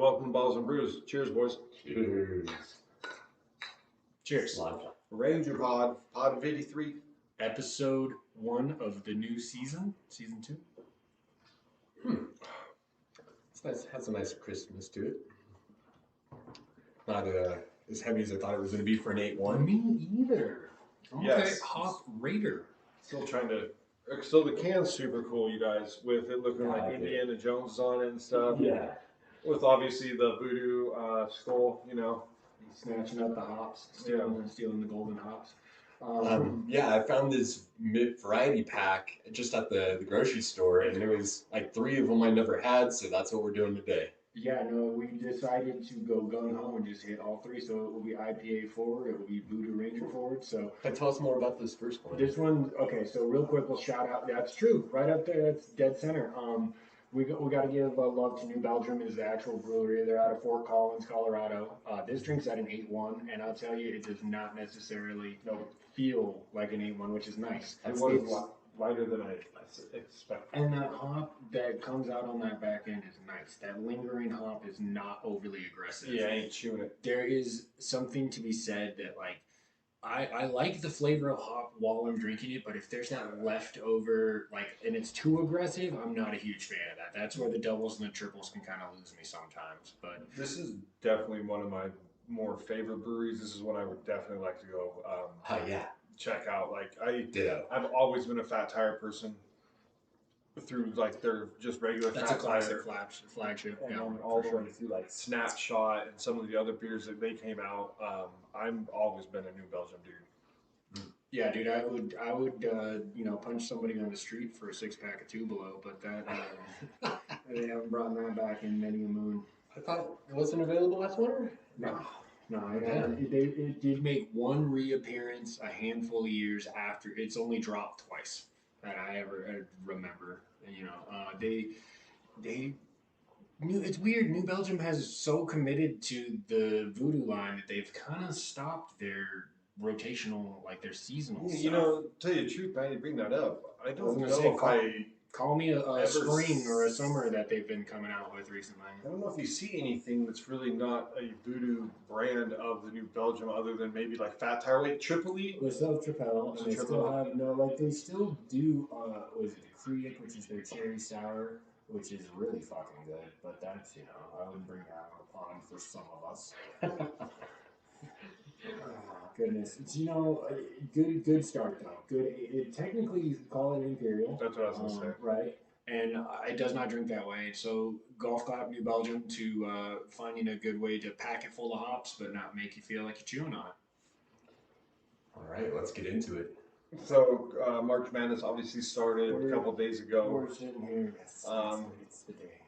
Welcome to Balls and Brews. Cheers, boys. Cheers. Cheers. Ranger Pod, Pod of 83. Episode 1 of the new season, season 2. It's nice. Has a nice crispness to it. Not as heavy as I thought it was going to be for an 8-1. Me either. Okay, Yes. Hop Raider. Still trying to. So the can's super cool, you guys, with it looking like Okay. Indiana Jones on it and stuff. Yeah. With obviously the voodoo skull, Snatching up the hops, stealing the golden hops. Yeah, I found this variety pack just at the grocery store, and there was like 3 of them I never had, so that's what we're doing today. Yeah, no, we decided to go gung ho and just hit all 3. So it will be IPA forward, it will be Voodoo Ranger forward. So Tell us more about this first one. this one, okay. So real quick, we'll shout out. That's true, right up there. That's dead center. We got to give love to New Belgium. Is the actual brewery. They're out of Fort Collins, Colorado. This drink's at an 8-1, and I'll tell you, it does not necessarily feel like an 8-1, which is nice. It was lighter than I expected. And that hop that comes out on that back end is nice. That lingering hop is not overly aggressive. Yeah, I ain't chewing it. There is something to be said that, like, I like the flavor of hop while I'm drinking it, but if there's that leftover, and it's too aggressive, I'm not a huge fan of that. That's where the doubles and the triples can kind of lose me sometimes. But This is definitely one of my more favorite breweries. This is one I would definitely like to go Yeah. check out. Ditto. I've always been a Fat Tire person through their just regular that's a Fat classic Tire. flagship. And Yeah, then all for the way sure. through Snapshot and some of the other beers that they came out. I've always been a New Belgium dude. Yeah, dude, I would punch somebody on the street for a 6-pack of Two Below, but that they haven't brought that back in many a moon. I thought it wasn't available last winter? No, it did make one reappearance a handful of years after. It's only dropped twice that I ever remember. It's weird. New Belgium has so committed to the voodoo line that they've kind of stopped their rotational, their seasonal stuff. Tell you the truth, man, you bring that up. I don't gonna know say, if Call me a Ever spring or a summer that they've been coming out with recently. I don't know if you see anything that's really not a voodoo brand of the New Belgium other than maybe Fat Tire. Wait, Tripoli? They still have Tripel, and they still have they still do was it the Kriek, which is their cherry sour, which is really fucking good. But that's I wouldn't bring that on for some of us. Oh, goodness, it's good start though. Good. It technically you could call it Imperial. That's what I was gonna say. Right. And it does not drink that way. So golf clap New Belgium to finding a good way to pack it full of hops, but not make you feel like you're chewing on it. All right, let's get into it. So March Madness obviously started a couple days ago. We're sitting here. It's the day.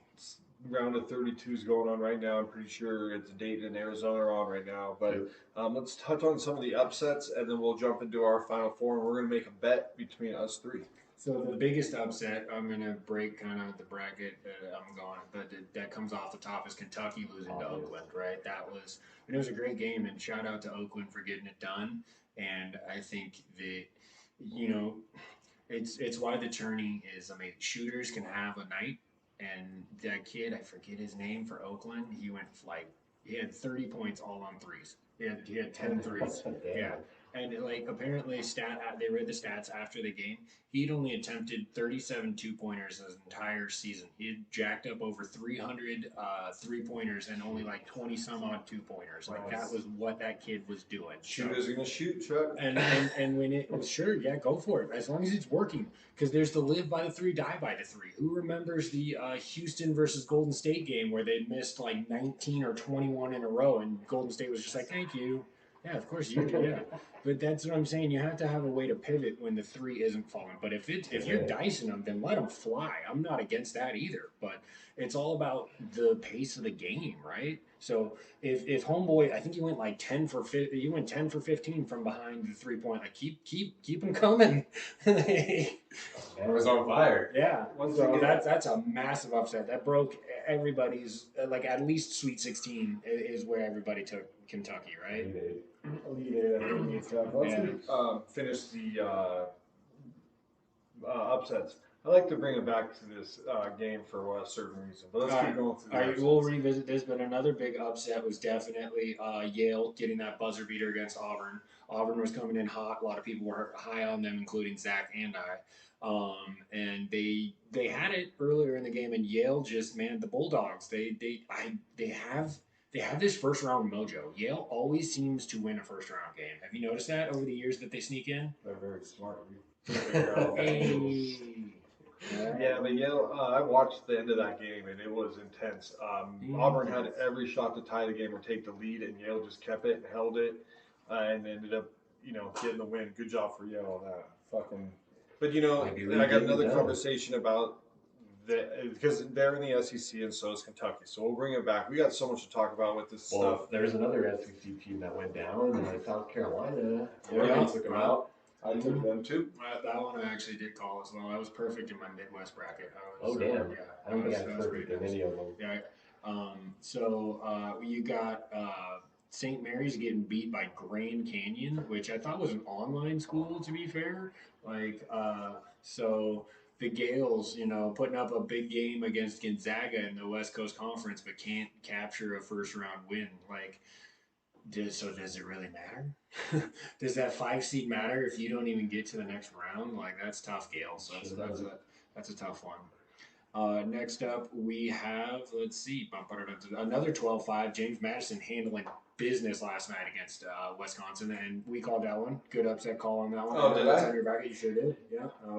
Round of 32 is going on right now. I'm pretty sure it's Dayton and Arizona are on right now. But let's touch on some of the upsets, and then we'll jump into our Final Four, and we're going to make a bet between us 3. So the biggest upset, I'm going to break kind of the bracket that I'm going, but that comes off the top is Kentucky losing to Oakland, right? It was a great game, and shout out to Oakland for getting it done. And I think that, it's why the tourney is amazing. Shooters can have a night. And that kid, I forget his name for Oakland, he went he had 30 points all on threes. He had 10 threes. Yeah. And apparently they read the stats after the game. He'd only attempted 37 2-pointers his entire season. He had jacked up over 300 3-pointers and only 20 some odd 2-pointers. That was what that kid was doing. Shooters gonna shoot, Chuck. And when it was go for it as long as it's working. Because there's the live by the 3, die by the 3. Who remembers the Houston versus Golden State game where they missed 19 or 21 in a row and Golden State was just thank you. Yeah, of course you do. Yeah, but that's what I'm saying. You have to have a way to pivot when the 3 isn't falling. But if you're dicing them, then let them fly. I'm not against that either. But it's all about the pace of the game, right? So if homeboy, I think you went 10 for 15. You went 10 for 15 from behind the 3-point. Keep them coming. It was on fire. Yeah. So that's a massive upset. That broke everybody's at least Sweet 16 is where everybody took Kentucky, right? Elite 8, I think it's Let's finish the upsets. I like to bring it back to this game for a certain reason, but let's keep going through the upsets. We'll revisit this, but another big upset was definitely Yale getting that buzzer beater against Auburn. Auburn was coming in hot. A lot of people were high on them, including Zach and I. And they had it earlier in the game, and Yale just the Bulldogs. They have this first round mojo. Yale always seems to win a first round game. Have you noticed that over the years that they sneak in? They're very smart. Hey. Yeah, but Yale, I watched the end of that game, and it was intense. Auburn had every shot to tie the game or take the lead, and Yale just kept it and held it, and ended up, getting the win. Good job for Yale on that. But I got another conversation about because they're in the SEC and so is Kentucky. So we'll bring it back. We got so much to talk about with this stuff. There's another SEC team that went down, and South Carolina. Oregon took them out. I took them too. That one I actually did call as well. I was perfect in my Midwest bracket. Damn! Yeah, I don't think I was perfect in any of them. Yeah. So you got St. Mary's getting beat by Grand Canyon, which I thought was an online school. To be fair, so the Gales, putting up a big game against Gonzaga in the West Coast Conference, but can't capture a first round win. Does it really matter? Does that 5 seed matter if you don't even get to the next round? That's tough, Gale. So that's a tough one. Next up, we have, let's see, another 12-5. James Madison handling business last night against Wisconsin, and we called that one. Good upset call on that one. Oh, did that's I? on your bracket. You sure did. Yeah, that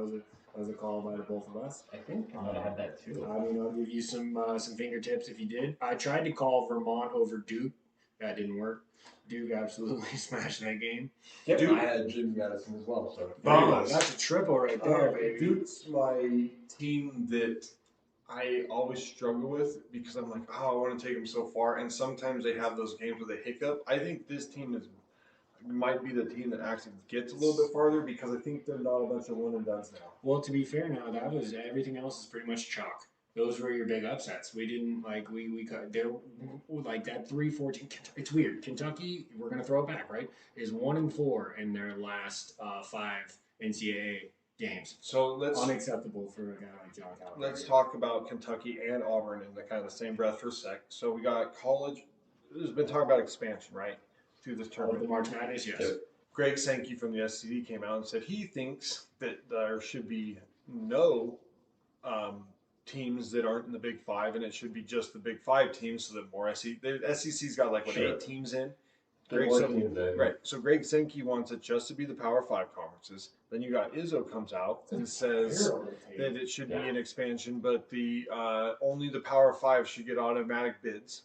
was a call by the both of us. I think I might have had that too. I'll give you some fingertips if you did. I tried to call Vermont over Duke. That didn't work. Duke absolutely smashed that game. Yep, I had James Madison as well. So that's a triple right there, baby. Duke's my team that I always struggle with because I'm like, I want to take them so far, and sometimes they have those games where they hiccup. I think this team might be the team that actually gets a little bit farther because I think they're not a bunch of one and dones now. Well, to be fair, now that was everything else is pretty much chalk. Those were your big upsets. We didn't we cut there that 3-14. It's weird. Kentucky, we're gonna throw it back, right? Is 1-4 in their last 5 NCAA games. So unacceptable for a guy like John Calvin. Let's talk about Kentucky and Auburn in the kind of the same breath for a sec. So we got college. There's been talking about expansion, right, through this tournament. The March Madness, yes. Greg Sankey from the SCD came out and said he thinks that there should be no teams that aren't in the Big Five, and it should be just the Big Five teams so that more SEC. The SEC's got 8 teams in. Right. So Greg Sankey wants it just to be the Power 5 conferences. Then you got Izzo comes out and says that it should be an expansion, but the only the Power 5 should get automatic bids.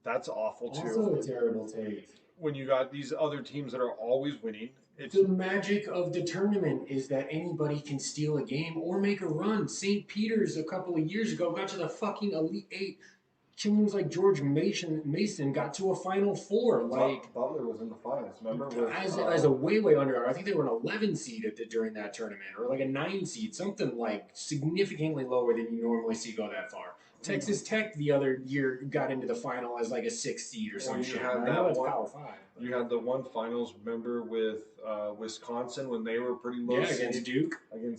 That's awful too. Also a terrible take. When you got these other teams that are always winning. The magic of the tournament is that anybody can steal a game or make a run. St. Peter's a couple of years ago got to the fucking Elite 8. Teams like George Mason got to a Final Four. Butler was in the finals, remember? As a way underdog. I think they were an 11 seed during that tournament, or a 9 seed, something significantly lower than you normally see go that far. Texas Tech the other year got into the final as a 6 seed or something. Power 5. You had the one finals, remember, with Wisconsin when they were pretty low. Yeah, against Duke. And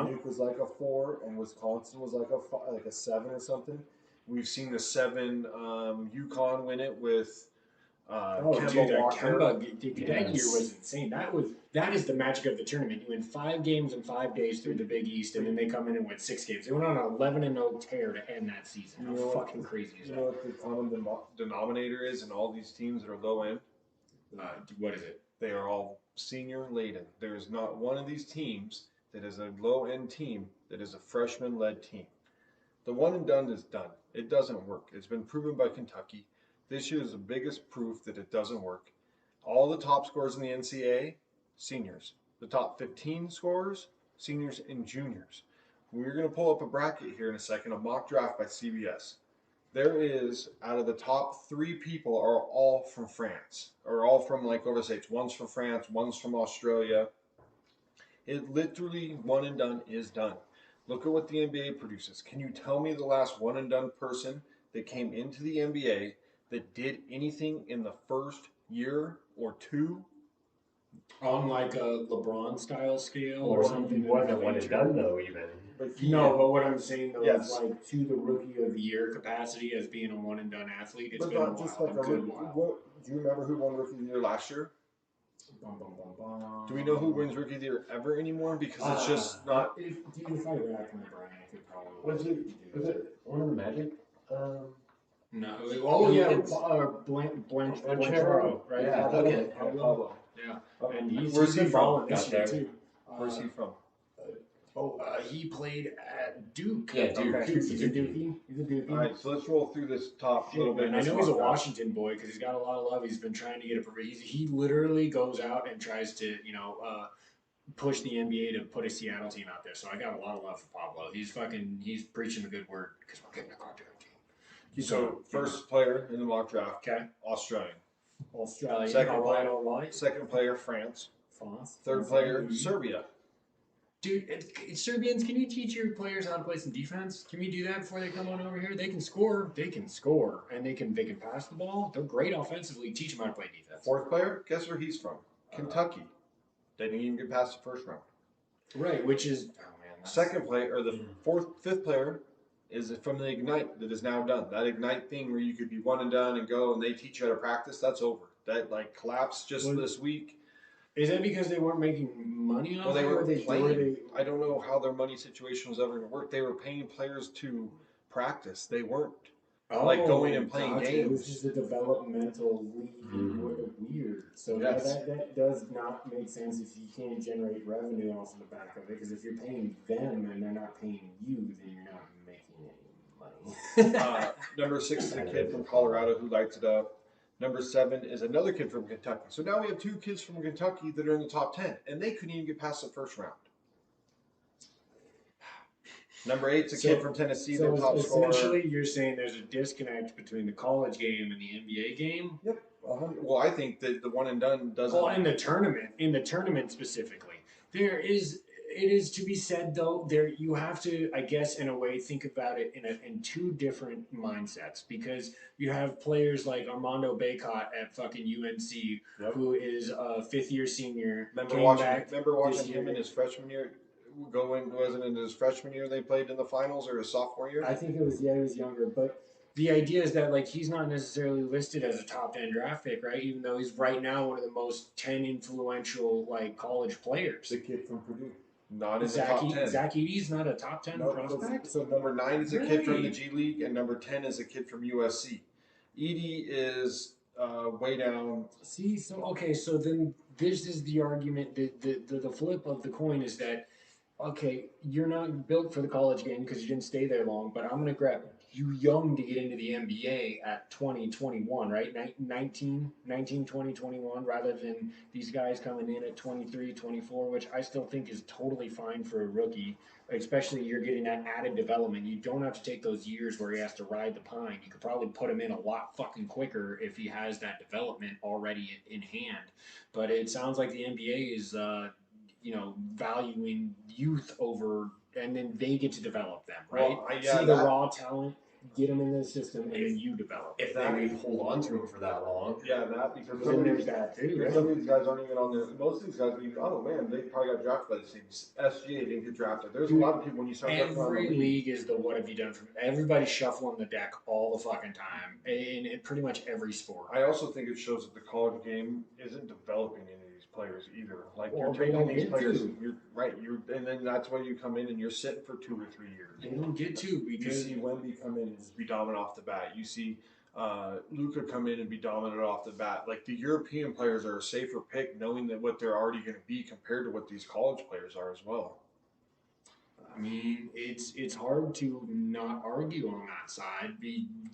Duke was a 4, and Wisconsin was a 7 or something. We've seen the 7 UConn win it with Kemba Walker. That year was insane. That is the magic of the tournament. You win 5 games in 5 days through the Big East, and then they come in and win 6 games. They went on an 11-0 tear to end that season. How fucking crazy is that? You know what the common denominator is in all these teams that are low end? What is it? They are all senior laden. There is not one of these teams that is a low end team that is a freshman led team. The one and done is done. It doesn't work. It's been proven by Kentucky. This year is the biggest proof that it doesn't work. All the top scorers in the NCAA, seniors. The top 15 scorers, seniors and juniors. We're going to pull up a bracket here in a second, a mock draft by CBS. There is, out of the top 3 people are all from France, or all from over States. One's from France, one's from Australia. It literally, one and done is done. Look at what the NBA produces. Can you tell me the last one and done person that came into the NBA that did anything in the first year or 2? On like a LeBron style scale or Or something. he wasn't one and done though, even. But No, but what I'm saying though Yes. is like to the rookie of the year capacity as being a one and done athlete, it's but been a not while, just like a good while. Do you remember who won Rookie of the Year last year? Bum, bum, bum, bum. Do we know who wins Rookie of the Year ever anymore? Because it's just not. If I rack my brain, I could probably. Was it one of the Magic? No. Oh yeah, It's- Blanchero, right? Yeah, Pablo. okay. Pablo. Yeah, and Where's he's he been from? balling this Got year there. too. Where's he from? He played at Duke. Yeah, Duke. Okay. He's a Dookie. He's a Dookie. All right, so let's roll through this top little bit. And I know he's a Washington boy because he's got a lot of love. He's been trying to get he literally goes out and tries to push the NBA to put a Seattle team out there. So I got a lot of love for Pablo. He's preaching the good word because we're getting a goddamn team. So first player in the mock draft, Okay. Australian. Australia. Second player. Second player, France. France. Third player, Serbia. Dude, Serbians, can you teach your players how to play some defense? Can we do that before they come on over here? They can score, and they can pass the ball. They're great offensively. Teach them how to play defense. Fourth player, guess where he's from? Kentucky. They didn't even get past the first round. Right, which is Second player, or the fifth player, is from the Ignite that is now done. That Ignite thing where you could be one and done and go, and they teach you how to practice. That's over. That collapsed just this week. Is that because they weren't making money off Well, they were it? playing. I don't know how their money situation was ever going to work. They were paying players to practice. They weren't going and playing games. It was just a developmental league. Weird. So Yes. that does not make sense if you can't generate revenue off of the back of it. Because if you're paying them and they're not paying you, then you're not making any money. Number 6 is a kid from Colorado who lights it up. Number 7 is another kid from Kentucky. So now we have 2 kids from Kentucky that are in the top 10, and they couldn't even get past the first round. Number 8 is a kid from Tennessee, their top scorer. Essentially, you're saying there's a disconnect between the college game and the NBA game. Yep. Well, I think that the one and done doesn't. Well, in the tournament specifically, it is to be said though, you have to, I guess, in a way, think about it in 2 different mindsets, because you have players like Armando Bacot at fucking UNC, who is a 5th-year senior. Remember watching him in his freshman year? Wasn't in his freshman year they played in the finals, or his sophomore year? I think it was, he was younger, but the idea is that he's not necessarily listed as a top 10 draft pick, right? Even though he's right now one of the most 10 influential college players. The kid from Purdue. Not in Zach the top 10. Zach Edey's not a top 10 prospect? So number 9 is a kid from the G League, and number 10 is a kid from USC. Edey is way down. See, so then this is the argument. The flip of the coin is that, okay, you're not built for the college game because you didn't stay there long, but I'm going to grab you young to get into the NBA at 20, 21, right? 19, 20, 21, rather than these guys coming in at 23, 24, which I still think is totally fine for a rookie, especially you're getting that added development. You don't have to take those years where he has to ride the pine. You could probably put him in a lot fucking quicker if he has that development already in hand. But it sounds like the NBA is valuing youth over, and then they get to develop them, right? Well, See the raw talent, get them into the system, and then you develop. If they hold on to him for that long. Yeah, that because Then there's that too. Right? some of these guys aren't even on there. Most of these guys, they probably got drafted by the same SGA. Didn't get drafted. There's a lot of people when you start looking around Every the league is the what have you done for me. Everybody's shuffling the deck all the fucking time in pretty much every sport. I also think it shows that the college game isn't developing any of these players either. Well, you're taking these players, to. you're right. And then that's why you come in and you're sitting for 2 or 3 years. They don't get to You because see Wemby come in and just be dominant off the bat. You see Luka come in and be dominant off the bat. The European players are a safer pick, knowing that what they're already going to be compared to what these college players are as well. I mean, it's hard to not argue on that side,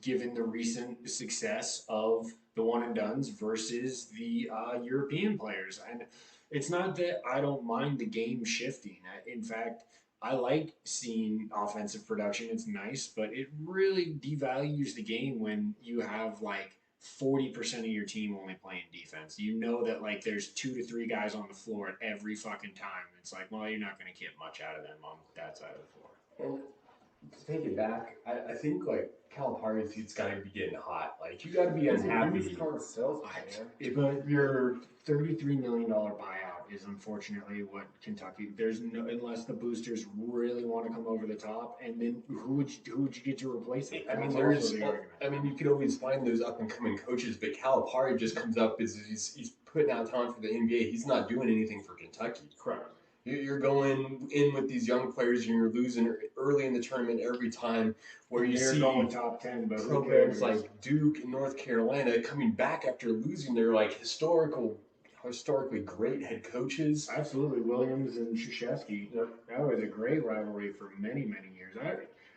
given the recent success of the one and dones versus the European players. And it's not that I don't mind the game shifting. In fact, I like seeing offensive production. It's nice, but it really devalues the game when you have 40% of your team only playing defense. You know that there's 2 to 3 guys on the floor at every fucking time. It's well, you're not going to get much out of them on that side of the floor. to take it back, I think like Calipari's seat's got to be getting hot. Like you got to be unhappy. But your $33 million buyout is unfortunately what Kentucky. There's no unless the boosters really want to come over the top, and then who would you get to replace it? I mean, That's there's. also the argument. I mean, you could always find those up and coming coaches, but Calipari just comes up as he's putting out talent for the NBA. He's not doing anything for Kentucky. Correct. You're going in with these young players and you're losing early in the tournament every time. Where you They're see going top 10, but programs like Duke and North Carolina coming back after losing their like historically great head coaches. Absolutely, Williams and Krzyzewski. That was a great rivalry for many years.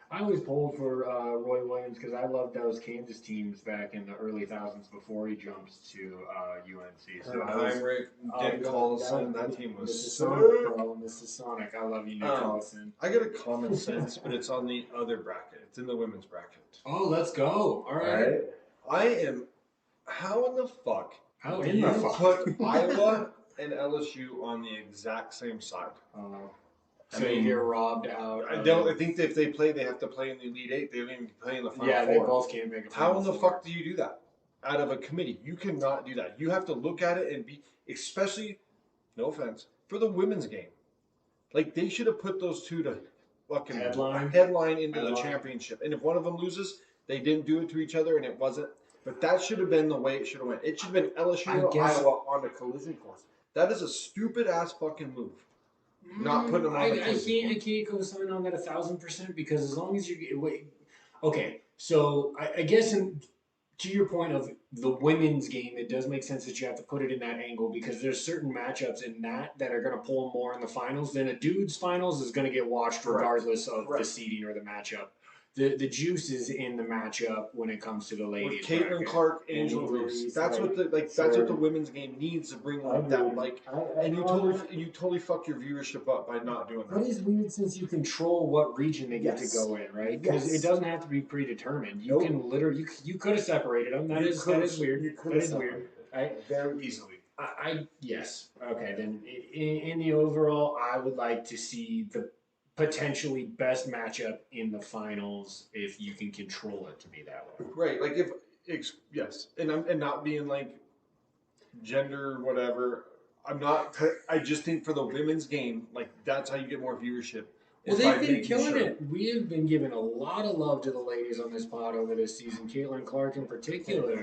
I always pulled for Roy Williams because I loved those Kansas teams back in the early thousands before he jumps to UNC. So Heinrich, Dick Collison, that team was Mrs. sick. Sonic, bro. Mrs. Sonic. I love you, Nick Collison. I got a common sense, but it's on the other bracket. It's in the women's bracket. Oh, let's go. All right. I am. How in the fuck? How do in you the fuck? put Iowa and LSU on the exact same side? So you get robbed out. I don't. I think that if they play, they have to play in the Elite Eight. They don't even play in the Final Yeah, Four. they both can't make a How Final in the Four. fuck do you do that? Out of a committee, you cannot do that. You have to look at it and be, especially, no offense, for the women's game. Like they should have put those two to fucking headline into the championship. And if one of them loses, they didn't do it to each other, and it wasn't. But that should have been the way it should have went. It should have been LSU or Iowa on the collision course. That is a stupid ass fucking move. Not putting them on the collision course. I can't co-sign on that 1,000% because as long as you wait. Okay, so I guess to your point of the women's game, it does make sense that you have to put it in that angle because there's certain matchups in that are going to pull more in the finals than a dude's finals is going to get watched regardless of the seeding or the matchup. The juice is in the matchup when it comes to the ladies. With Caitlin Clark, Angela Reese. That's what the women's game needs to bring that and you totally fuck your viewership up by not doing that. That is weird since you control what region they get to go in, right? Because it doesn't have to be predetermined. You can literally you could have separated them. That is weird. That is weird. Very easily. Yes. Okay. Then in the overall, I would like to see the potentially best matchup in the finals if you can control it to be that way. Right. Like yes, and not being like gender whatever. I'm not. I just think for the women's game, like that's how you get more viewership. Well, they've been killing it. We have been giving a lot of love to the ladies on this pod over this season. Caitlin Clark in particular.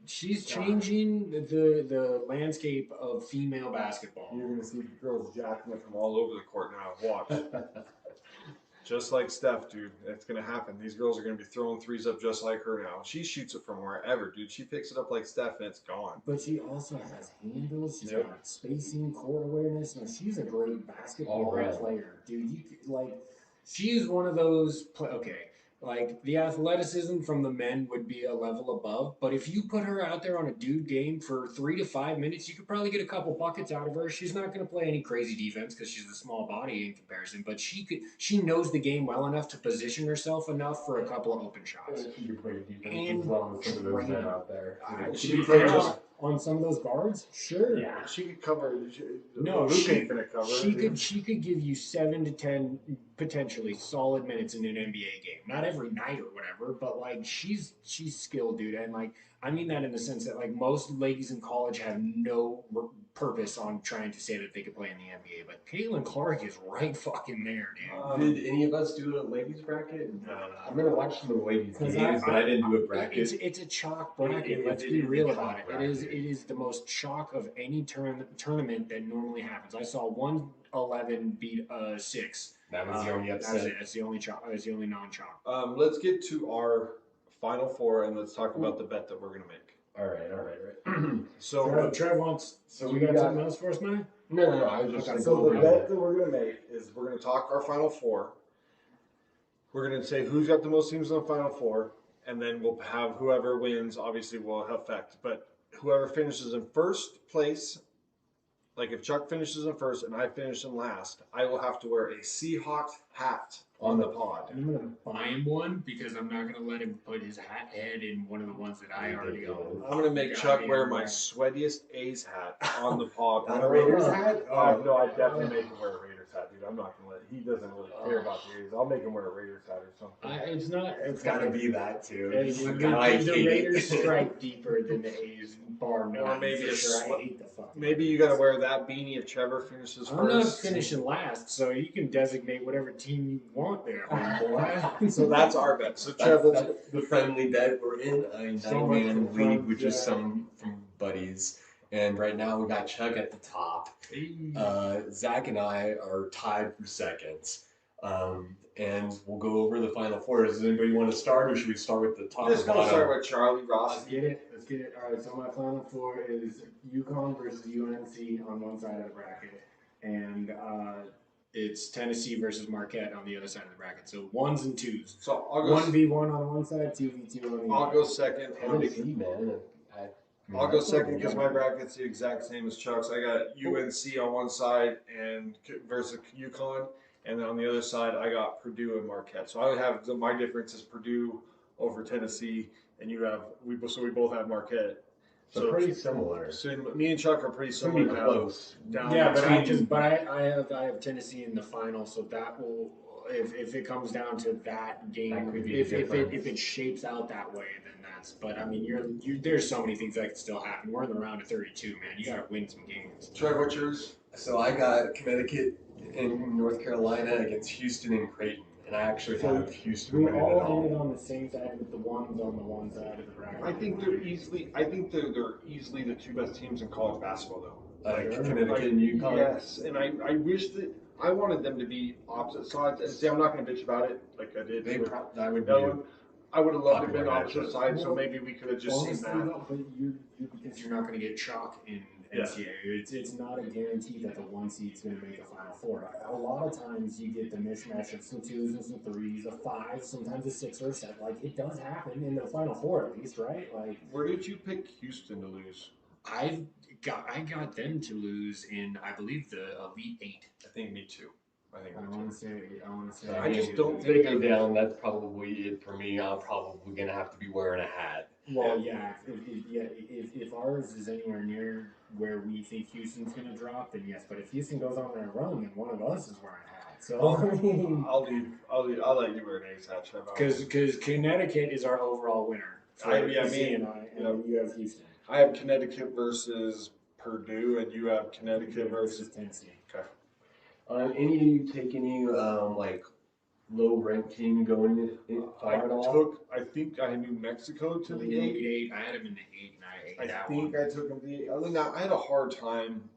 She's changing the landscape of female basketball. You're going to see girls jacking it from all over the court now. Watch. Just like Steph, dude. It's going to happen. These girls are going to be throwing threes up just like her now. She shoots it from wherever, dude. She picks it up like Steph and it's gone. But she also has handles. She's got spacing, court awareness. And she's a great basketball player, dude. She is one of those. Like, the athleticism from the men would be a level above, but if you put her out there on a dude game for 3 to 5 minutes, you could probably get a couple buckets out of her. She's not going to play any crazy defense because she's a small body in comparison, but she knows the game well enough to position herself enough for a couple of open shots. She could play defense as well as some of those men out there. She could play on some of those guards? Sure. Yeah, she could cover. Luke ain't going to cover. She could give you 7 to 10 potentially solid minutes in an NBA game. Not every night or whatever, but like she's skilled, dude. And like I mean that in the sense that like most ladies in college have no purpose on trying to say that they could play in the NBA. But Caitlin Clark is right fucking there, dude. Did any of us do a ladies bracket? No. I'm gonna watch some of the ladies games, but I didn't do a bracket. It's a chalk bracket. Let's be real about it. It is the most chalk of any tournament that normally happens. I saw 111 beat 6. That was the only upset. That's it. That's the only chalk. That's the only non-chalk. Let's get to our Final Four and let's talk about the bet that we're gonna make. All right. So Trev wants. So we got something else for us, man? No. I was just gonna so the bet that we're gonna make is we're gonna talk our Final Four. We're gonna say who's got the most teams in the Final Four, and then we'll have whoever wins. Obviously, will affect, but whoever finishes in first place. Like if Chuck finishes in first and I finish in last, I will have to wear a Seahawks hat on the pod. I'm gonna buy him one because I'm not gonna let him put his head in one of the ones that I already own. I'm gonna make Chuck wear my sweatiest A's hat on the pod. Not a Raiders hat? No, I definitely make him wear a Raiders hat, dude. I'm not gonna let. he doesn't really care about the A's. I'll make him wear a Raiders hat or something. It's not. It's got to be that too. The Raiders strike deeper than the A's, bar none. Or maybe for sure. I hate the fucking. Maybe you got to wear that beanie if Trevor finishes I'm first. not finishing last, so you can designate whatever team you want there, homeboy. So that's our bet. So That's Trevor, the friendly bet we're in. A So much 9-man for league fun, with just some from buddies. And right now we got Chuck at the top. Zach and I are tied for seconds. And we'll go over the final four. Does anybody want to start, or should we start with the top just or gonna bottom? start with Charlie Ross. Let's get it. All right, so my final four is UConn versus UNC on one side of the bracket, and it's Tennessee versus Marquette on the other side of the bracket. So ones and twos. So I'll go. 1v1 on one side, 2v2 on the other. I'll go second. Tennessee, man. I'll go second because my bracket's the exact same as Chuck's. I got UNC on one side and versus UConn, and then on the other side I got Purdue and Marquette. So I have my difference is Purdue over Tennessee, and we both have Marquette. So pretty similar. So me and Chuck are pretty similar. Pretty close. Yeah, but I have Tennessee in the final, so that will if it comes down to that game, That could be if different. it shapes out that way, then that's. But I mean, there's so many things that can still happen. We're in the round of 32, man. You got to win some games. Trevor, what's yours? So I got Connecticut and North Carolina against Houston and Creighton. And I actually have Houston We winning it all all. ended on the same side with the ones on the one side of the bracket. I think they're easily the two best teams in college basketball, though. Connecticut and UConn. Yes, and I wish that I wanted them to be opposite sides. And see, I'm not going to bitch about it like I did. That would be. I would have loved to have been popular opposite matchup. sides, so maybe we could have just seen Honestly, that. though, but you because you're not going to get chalk in NCAA. It's not a guarantee that the one seed's going to make a Final Four. A lot of times you get the mismatch of some twos and some threes, a five, sometimes a six or a seven. Like it does happen in the Final Four at least, right? Like Where did you pick Houston to lose? I got them to lose in I believe the Elite Eight. I think me too. I want to say. I just don't If they go down, that's probably it for me. I'm probably gonna have to be wearing a hat. Well, yeah. If ours is anywhere near where we think Houston's going to drop, then yes. But if Houston goes on their run, then one of us is wearing a hat. So I mean, I'll let you wear an A's hat, Trevor. because Connecticut is our overall winner. And you have Houston. I have Connecticut versus Purdue, and you have Connecticut versus Tennessee. Okay. Any of you take any like low ranked team going in five at all? I think I had New Mexico to the Elite 8. Eight. I had him in the 8, and I ate I that think one. I took them to the 8. Other than that, I had a hard time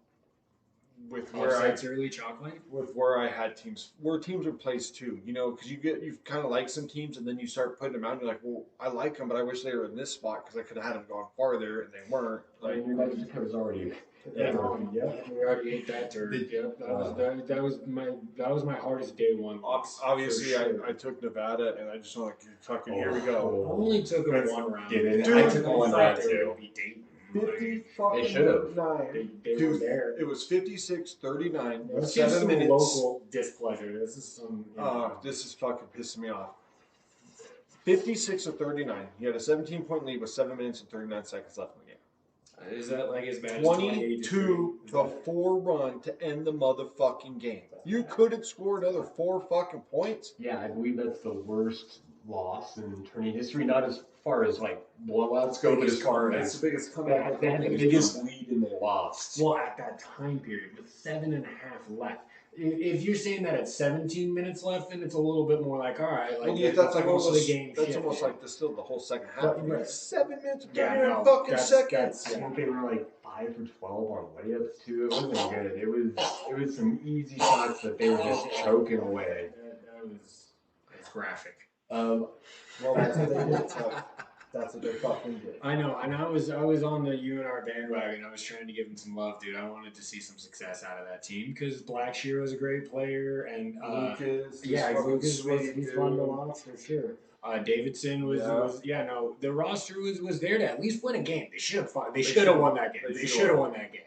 with Early chocolate. where I had teams where teams were placed too. You know, because you kind of like some teams, and then you start putting them out, and you're like, well, I like them, but I wish they were in this spot because I could have had them gone farther, and they weren't. Like your Mexico was already. Yeah, we already ate that turd. Yep, that was my hardest day one. loss, Obviously, for sure. I took Nevada, and I just want to Kentucky. Here we go. I only took them one round. Get it. Dude, I took one round too. They should have. They were there. It was 56-39. Let's 7 get some minutes. local displeasure. This is some. This is fucking pissing me off. 56-39. He had a 17-point lead with 7 minutes and 39 seconds left in the game. Is that like as bad as 22 to 4 run to end the motherfucking game. You couldn't score another 4 fucking points. Yeah, I believe that's the worst loss in tourney history. Not as far as like blowouts go, but as far That's as the biggest they comeback. had the biggest lead and they lost. Well, at that time period, with 7.5 left. If you're saying that at 17 minutes left, then it's a little bit more like, all right, like Well, yeah, that's like most almost of the game. That's shit. almost like still the whole second half. But, right. 7 minutes and Yeah, 39 no, fucking that's- seconds. I think they were like 5 for 12 on layups too. It wasn't good. It was some easy shots that they were just choking away. That's graphic. Well, that's what they did. So that's what they fucking did. I know, and I was on the UNR bandwagon. I was trying to give him some love, dude. I wanted to see some success out of that team because Blackshear was a great player, and Lucas, Lucas he's fun to watch for sure. Davidson was the roster was there to at least win a game. They should have won that game. They should have won that game.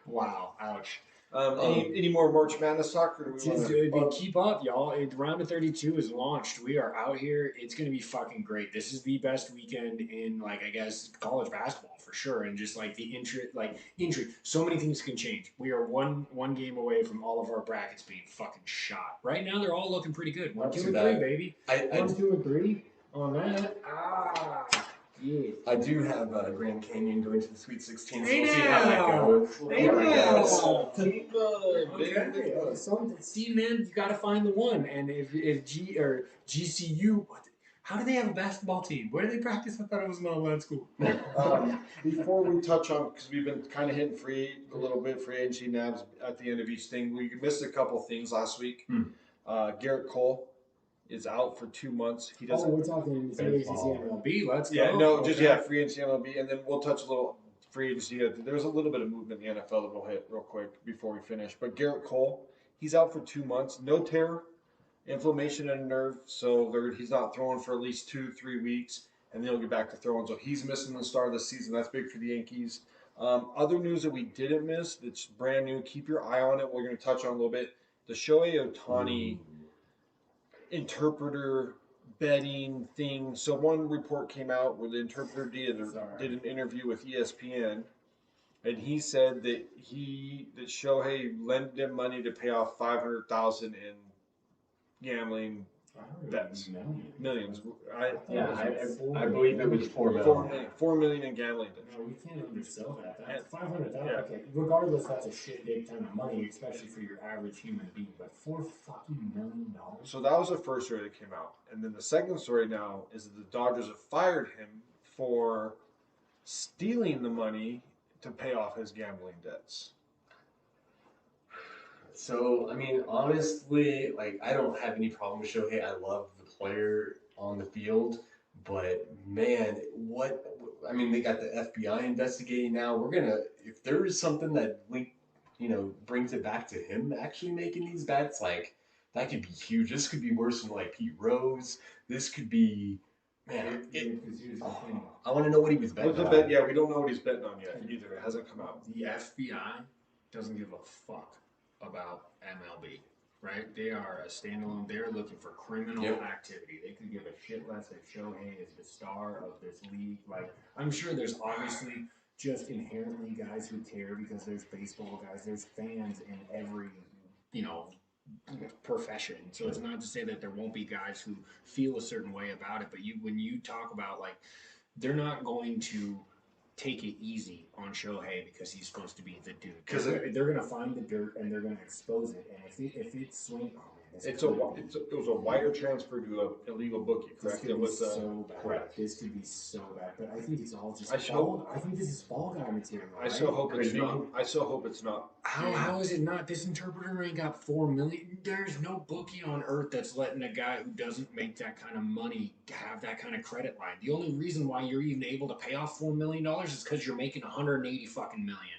Wow, ouch. Any more March Madness talk? Or do we Just wanna... keep up, y'all. Round of 32 is launched. We are out here. It's going to be fucking great. This is the best weekend in, like, I guess, college basketball for sure. And just like the intrigue. So many things can change. We are one game away from all of our brackets being fucking shot. Right now, they're all looking pretty good. 1, 2, and 3, baby. 1, 2, and 3 on that. Yeah. I do have Grand Canyon going to the Sweet 16, so Hey we'll see how that now! goes. Hey Okay. So, see, man, you got to find the one. And if GCU, how do they have a basketball team? Where do they practice? I thought it was an all-lad school. Before we touch on, because we've been kind of hitting free agency nabs at the end of each thing. We missed a couple things last week. Garrett Cole is out for 2 months. He doesn't. We're talking ACC/MLB. Let's go. Yeah, no, just free agency MLB, and then we'll touch a little free agency. There's a little bit of movement in the NFL that we'll hit real quick before we finish. But Garrett Cole, he's out for 2 months. No tear, inflammation in a nerve, so he's not throwing for at least 2-3 weeks, and then he'll get back to throwing. So he's missing the start of the season. That's big for the Yankees. Other news that we didn't miss that's brand new. Keep your eye on it. We're going to touch on a little bit. The Shoei Ohtani interpreter betting thing. So one report came out where the interpreter did an interview with ESPN, and he said that Shohei lent him money to pay off $500,000 in gambling bets. Millions. I believe it was $4 million. $4 million in gambling bets. No, we can't undersell that. That's $500,000. Yeah. Okay, regardless, that's a shit big ton of money, especially for your average human being. But $4 fucking million. So that was the first story that came out, and then the second story now is that the Dodgers have fired him for stealing the money to pay off his gambling debts. So, I mean, honestly, like, I don't have any problem with Shohei. I love the player on the field, but man, they got the FBI investigating now. If there is something that brings it back to him actually making these bets, like, that could be huge. This could be worse than, like, Pete Rose. This could be, man, I want to know what he was betting on. Yeah, we don't know what he's betting on yet either. It hasn't come out. The FBI doesn't give a fuck about MLB, right? They are a standalone. They're looking for criminal activity. They could give a shit less if Shohei is the star of this league. Like, I'm sure there's obviously just inherently guys who care because there's baseball guys, there's fans in every, profession. So it's not to say that there won't be guys who feel a certain way about it, but when you talk about, like, they're not going to take it easy on Shohei because he's supposed to be the dude. Because they're going to find the dirt and they're going to expose it. And if it's swing, it was a wire transfer to an illegal bookie, correct? It was so bad. Correct. This could be so bad, but I think it's all just. I think this is fall guy material. I still hope it's not. I still hope it's not. How is it not? This interpreter ain't got $4 million. There's no bookie on earth that's letting a guy who doesn't make that kind of money have that kind of credit line. The only reason why you're even able to pay off $4 million is because you're making 180 fucking million.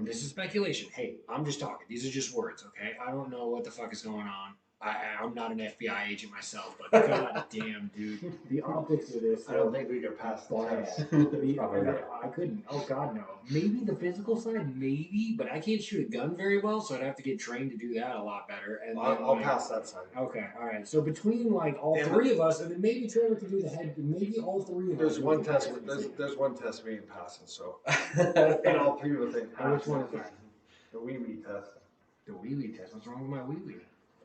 This is speculation. Hey, I'm just talking. These are just words, okay? I don't know what the fuck is going on. I'm not an FBI agent myself, but god damn, dude. The optics of this. I don't think we could pass the test. I couldn't. Oh god, no. Maybe the physical side, maybe, but I can't shoot a gun very well, so I'd have to get trained to do that a lot better. And I'll pass that side. Okay, all right. So between all three of us, and then maybe Trevor could do the head. Maybe all three of us. There's one test we ain't passing. So and all three of us ain't passing. Which one is that? The wee test. The wee test. What's wrong with my wee?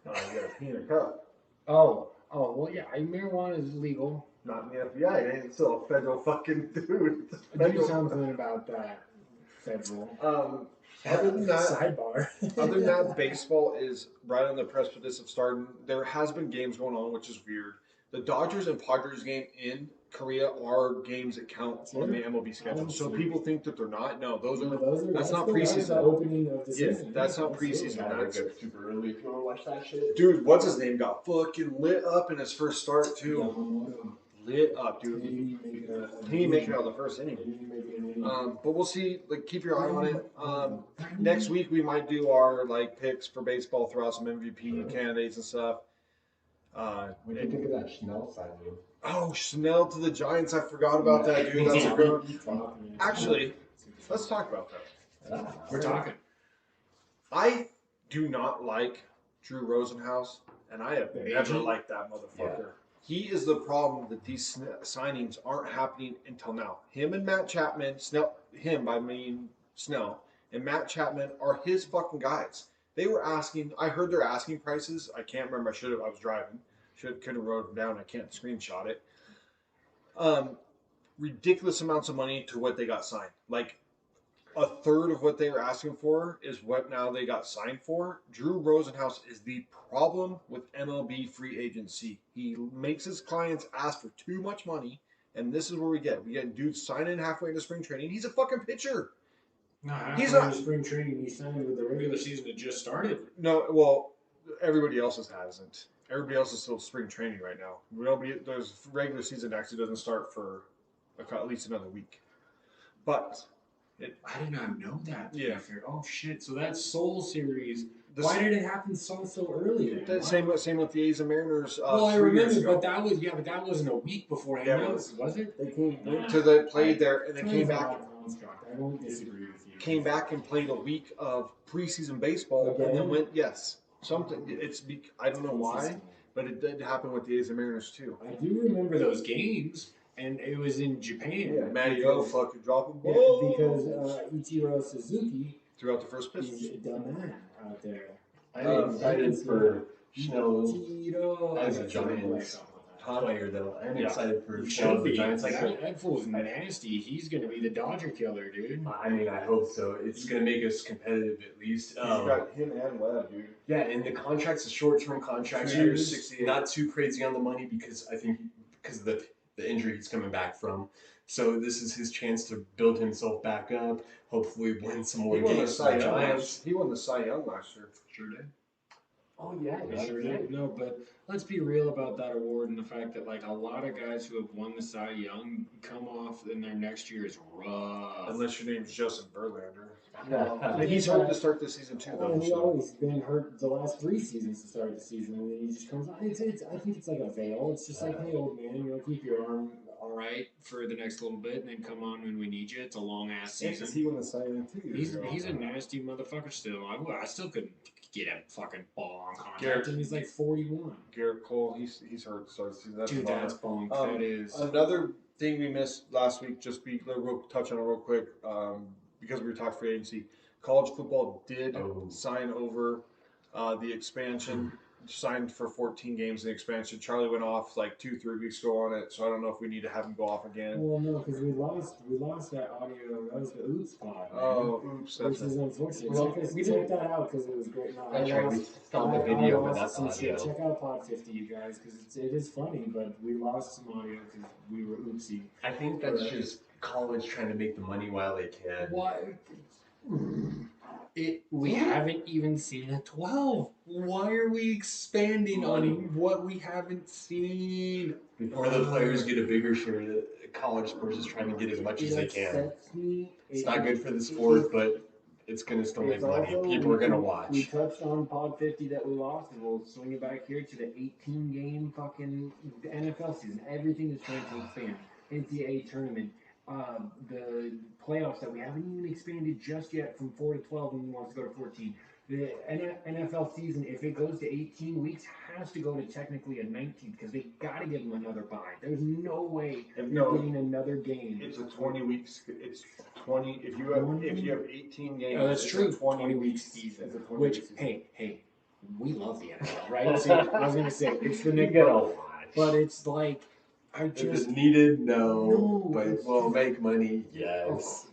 Oh, you got a peanut cup. Oh, well, yeah. Marijuana is legal. Not in the FBI. It's still a federal fucking dude. Do something about that. Federal. Other than that, sidebar. Other than that, baseball is right on the precipice of starting. There has been games going on, which is weird. The Dodgers and Padres game in Korea are games that count on the MLB schedule. So people think that they're not. No, that's not preseason. The opening of the season. That's not preseason. That's super early if you want to watch that shit. Dude, what's his name? Got fucking lit up in his first start too. Lit up, dude. He didn't make it out of the first inning. But we'll see. Like, keep your eye on it. Next week we might do our picks for baseball, throw out some MVP candidates and stuff. When you think of that Schnell signing. Oh, Schnell to the Giants. I forgot about that, dude. That's a good one. Actually, let's talk about that. We're talking. I do not like Drew Rosenhaus, and I have The never agent? liked that motherfucker. He is the problem that these signings aren't happening until now. Him and Matt Chapman, Snell, and Matt Chapman are his fucking guys. They were asking, I heard their asking prices. I can't remember. I was driving. Could have wrote them down. I can't screenshot it. Ridiculous amounts of money to what they got signed. Like a third of what they were asking for is what now they got signed for. Drew Rosenhaus is the problem with MLB free agency. He makes his clients ask for too much money, and this is where we get dudes signing halfway into spring training. He's a fucking pitcher. No, He's halfway not- into spring training. He signed with the regular season that just started. No, well, everybody else's hasn't. Everybody else is still spring training right now. There's regular season actually doesn't start for at least another week. But I did not know that. Yeah. Oh shit! So that Soul series. the Why did it happen so early then? That same with the A's and Mariners. Well, I 3 years remember, ago. but that wasn't a week before. Yeah, it Was it? They came. Nah. So they played there and then It's came a back. lot of construct. I don't disagree with you. Came back and played a week of preseason baseball, and then Again? went something. I don't know why, but it did happen with the A's and Mariners too. I do remember those games, and it was in Japan. Yeah. Matty O fucking dropping Yeah, balls because Ichiro Suzuki throughout the first pitch. is a dumb man out there. I'm excited for Schnell Ichiro. as a Okay, Giants player, though. I'm Yeah. excited for He Schnell should as a be. Giants. That fool's nasty. He's gonna be the Dodger killer, dude. I mean, I hope so. It's going to make us competitive at least. He's got him and Webb, dude. Yeah, and the contract's a short-term contract. 2 years, 68. Not too crazy on the money because I think because of the injury he's coming back from. So this is his chance to build himself back up. Hopefully, win some more He won the games for Cy the Young. Giants. He won the Cy Young last year. Sure did. Oh yeah, I sure did. No, but let's be real about that award and the fact that like a lot of guys who have won the Cy Young come off in their next year is rough. Unless your name's Justin Verlander. Well, But he's hurt to start this season too, though. And he So. always been hurt the last 3 seasons to start the season, and then he just comes on. I think it's like a veil. It's just like, hey, old man, keep your arm. All right for the next little bit, and then come on when we need you. It's a long ass Yeah, 'cause season. he won the Cy Young 2 years ago. He's a nasty motherfucker still. I still couldn't get a fucking ball on contract, Garrett- and he's like 41. Garrett Cole, he's hurt to start the season. That's Dude, fine. that's bunk. Um, That is. Another thing we missed last week, we'll touch on it real quick, because we were talking free agency. College football did sign over the expansion, signed for 14 games in the expansion. Charlie went off like 2-3 weeks ago on it, so I don't know if we need to have him go off again. Well, no, because we lost that audio. That was the oops pod. Man. Oh, oops, Which that's is unfortunate. Well, We check that out because it was great. No, That's right. We found the I video, but lost that's some shit. audio. Check out Pod 50, you guys, because it is funny, but we lost some audio because we were oopsie. I think that's just college trying to make the money while they can. Why? We haven't even seen a 12. Why are we expanding on what we haven't seen? Before the players get a bigger share, the college sports is trying to get as much as they can. upsets me. It's not good for the sport, but it's going to still make It's money. also- People are going to We watch. touched on Pod 50 that we lost, and we'll swing it back here to the 18-game fucking NFL season. Everything is trying to expand. NCAA tournament, the playoffs that we haven't even expanded just yet from 4 to 12 and wants to go to 14. The NFL season, if it goes to 18 weeks, has to go to technically a 19 because they got to give them another bye. There's no way No, you're getting another game. it's a 20 weeks. It's 20. If you have 18 games, Oh, that's it's true. a 20 20 week weeks season. It's a 20 Which, week season. hey, we love the NFL, right? See, I was gonna say it's the Nick, watch. but it's like I If just it's needed, no. No, But it's will just- make money, yes.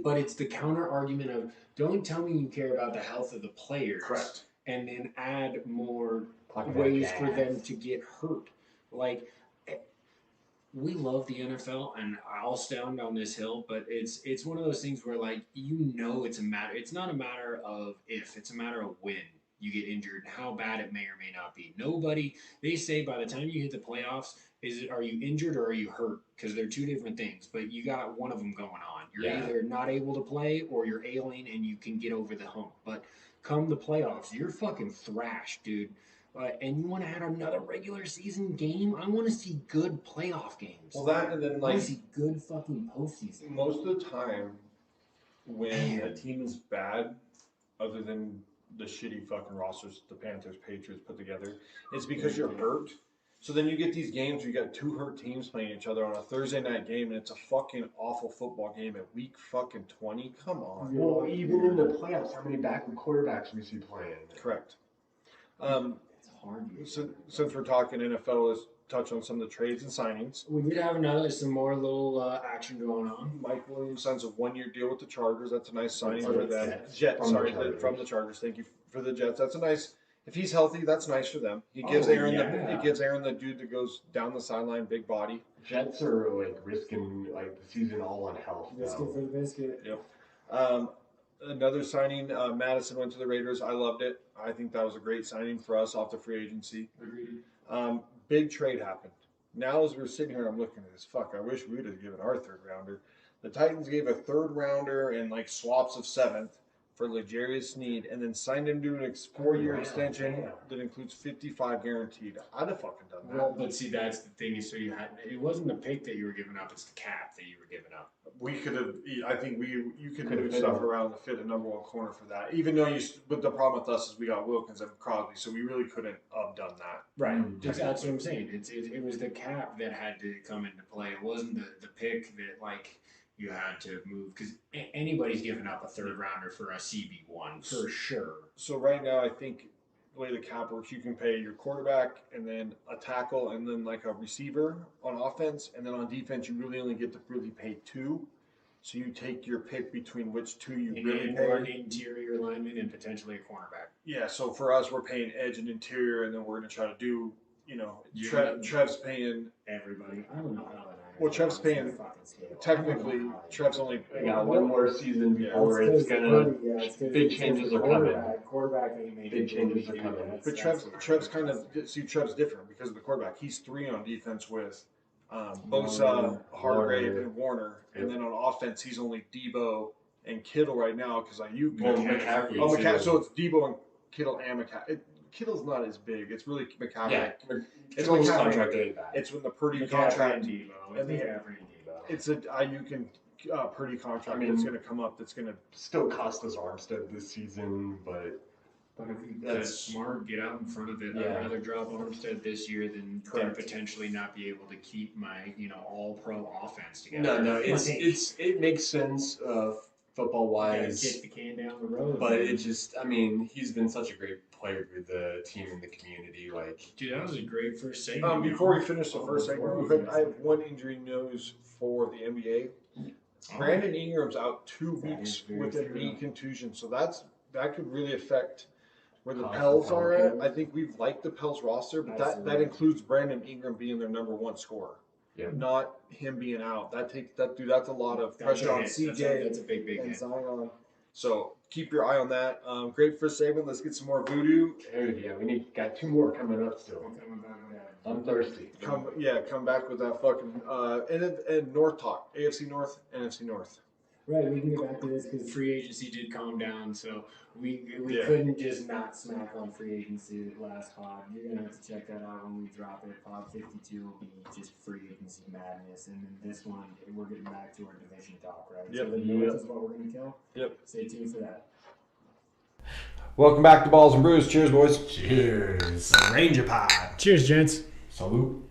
But it's the counter argument of don't tell me you care about the health of the players, Correct. and then add more Talk about ways that. for them to get hurt. Like we love the NFL, and I'll stand on this hill, but it's one of those things where like it's a matter. It's not a matter of if, it's a matter of when you get injured, how bad it may or may not be. They say by the time you hit the playoffs, are you injured or are you hurt? Because they're two different things, but you got one of them going on. You're Yeah. either not able to play or you're ailing and you can get over the hump. But come the playoffs, you're fucking thrashed, dude. And you want to add another regular season game? I want to see good playoff games. Well, that and then I want like to see good fucking postseason. most of the time, when a team is bad, other than the shitty fucking rosters the Panthers, Patriots put together, it's because you're hurt. So then you get these games where you got two hurt teams playing each other on a Thursday night game, and it's a fucking awful football game at week fucking 20. Come on. Well, even in the playoffs, how many backup quarterbacks we see playing? Correct. It's hard. Since we're talking NFL, let's touch on some of the trades and signings. We did have some more little action going on. Mike Williams signs a 1-year deal with the Chargers. That's a nice signing From for the them. Jets. From the Chargers. Thank you for the Jets. That's a nice. If he's healthy, that's nice for them. He gives Aaron the dude that goes down the sideline, big body. Jets are like risking like the season all on health. Biscuit for the biscuit. Yep. Another signing, Madison went to the Raiders. I loved it. I think that was a great signing for us off the free agency. Agreed. Big trade happened. Now, as we're sitting here, I'm looking at this. Fuck, I wish we would have given our third rounder. The Titans gave a third rounder and like swaps of seventh for L'Jarius Sneed, and then signed him to an 4-year extension that includes 55 guaranteed. I'd have fucking done that. Well, but see, that's the thing. So it wasn't the pick that you were giving up; it's the cap that you were giving up. We could have. I think you could move stuff around to fit a number one corner for that. Even though but the problem with us is we got Wilkins and Crosby, so we really couldn't have done that. Right. That's what I'm saying. It was the cap that had to come into play. It wasn't the pick that like you had to move, because anybody's giving up a third rounder for a CB1 for sure. So right now, I think the way the cap works, you can pay your quarterback and then a tackle and then like a receiver on offense, and then on defense, you really only get to really pay 2. So you take your pick between which 2 you really pay. Or an interior lineman and potentially a cornerback. Yeah. So for us, we're paying edge and interior, and then we're going to try to do. Trev's paying everybody. I don't know how that. Well, Trev's paying. Technically, Trev's only. Yeah, one more season before it's gonna. Big changes are coming. Quarterback ain't making big changes are coming. But Trev's kind of Trev's different because of the quarterback. He's 3 on defense with Bosa, Hargrave, and Warner, and then on offense he's only Debo and Kittle right now because McCaffrey. McCaffrey. So it's Debo and Kittle and McCaffrey. Kittle's not as big. It's really McCaffrey. Yeah, Kittle's contract ain't bad. It's when the Purdy contract. It's a Ayuk and Purdy contract that's going to come up. That's going to still cost us Armstead this season, but if that's smart. Get out in front of it. I'd rather drop Armstead this year than potentially not be able to keep my all pro offense together. No, it makes sense. Football wise, kick the can down the road. But it just, he's been such a great player with the team and the community. Like, dude, that was a great first segment. Before we finish the first segment, I have one injury news for the NBA. Brandon Ingram's out 2 weeks with a knee contusion, so that could really affect where the Pels are at. I think we've liked the Pels roster, but that includes Brandon Ingram being their number 1 scorer. Yeah. Not him being out. That's a lot of pressure on CJ. That's a big and hit. Zion. So keep your eye on that. Great first segment. Let's get some more voodoo. Yeah, got 2 more coming up still. I'm thirsty. Come back with that fucking and North talk. AFC North, NFC North. Right, we can get back to this because free agency did calm down, so we couldn't just not smack on free agency last pod. You're gonna have to check that out when we drop it. Pod 52 will be just free agency madness, and then this one we're getting back to our division talk, right? Yep. So the North is what we're gonna kill. Yep. Stay tuned for that. Welcome back to Balls and Brews. Cheers, boys. Cheers. Ranger Pod. Cheers, gents. Salute.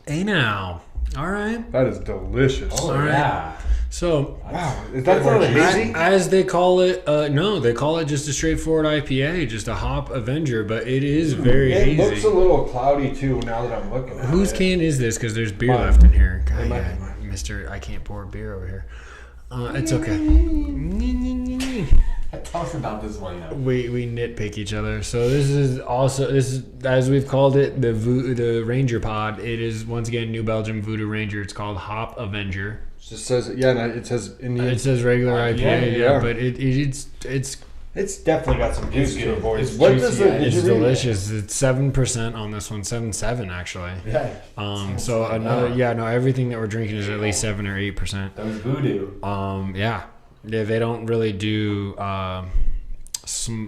Hey now. All right. That is delicious. Oh, All right. yeah. So, Wow. Is that not hazy? as they call it, no, they call it just a straightforward IPA, just a hop Avenger, but it is very It hazy. looks a little cloudy, too, now that I'm looking at it. Whose can is this? Because there's beer Mine. left in here. God, It might be yeah, mine. Mister, I can't pour beer over here. It's okay. Tell us about this one though. We nitpick each other. So this is as we've called it the Ranger Pod. It is once again New Belgium Voodoo Ranger. It's called Hop Avenger. It just says, it says in the... It says regular IPA, yeah. but it's It's definitely got some juice to it, boys. It's What juicy, does yeah. it? It's delicious. It's 7% on this one, 7.7 actually. Yeah. So everything that we're drinking is at least 7 or 8%. That was voodoo. Yeah, they don't really do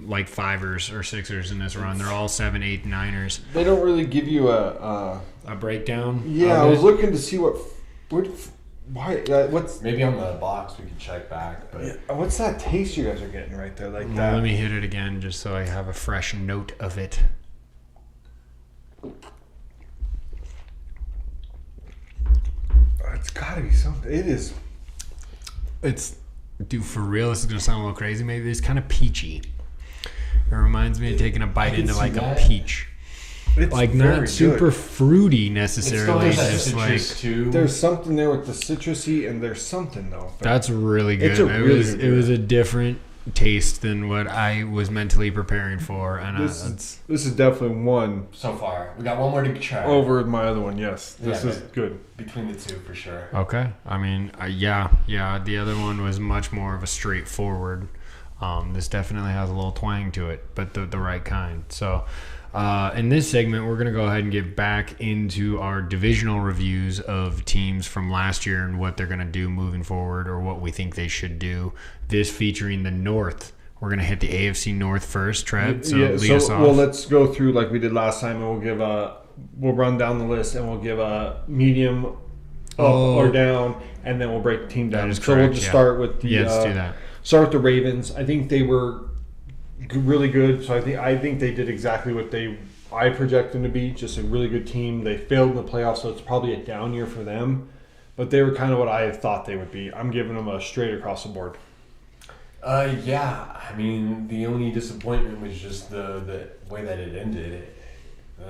like 5ers or 6ers in this run. They're all 7, 8, 9ers. They don't really give you a breakdown. Yeah, I was looking to see what's maybe on the box we can check back. But what's that taste you guys are getting right there like that? Let me hit it again just so I have a fresh note of it. It's got to be something. It is. Dude, for real, this is gonna sound a little crazy. Maybe it's kind of peachy. It reminds me of taking a bite into like a peach. It's like not super fruity necessarily. Just like too. There's something there with the citrusy, and there's something though. That's really good. It was a different taste than what I was mentally preparing for, and this is definitely one so far. We got one more to try over my other one. Yes, this is good between the two for sure. Okay, I mean, yeah. The other one was much more of a straightforward. This definitely has a little twang to it, but the right kind. So. In this segment, we're going to go ahead and get back into our divisional reviews of teams from last year and what they're going to do moving forward or what we think they should do. This featuring the North. We're going to hit the AFC North first, Trev. So lead us off. Well, let's go through like we did last time, and we'll run down the list, and we'll give a medium up or down, and then we'll break the team down. So we'll just start with the let's do that. Start with the Ravens. I think they were really good. So I think they did exactly what I project them to be. Just a really good team. They failed in the playoffs, so it's probably a down year for them. But they were kind of what I thought they would be. I'm giving them a straight across the board. Yeah. I mean, the only disappointment was just the way that it ended.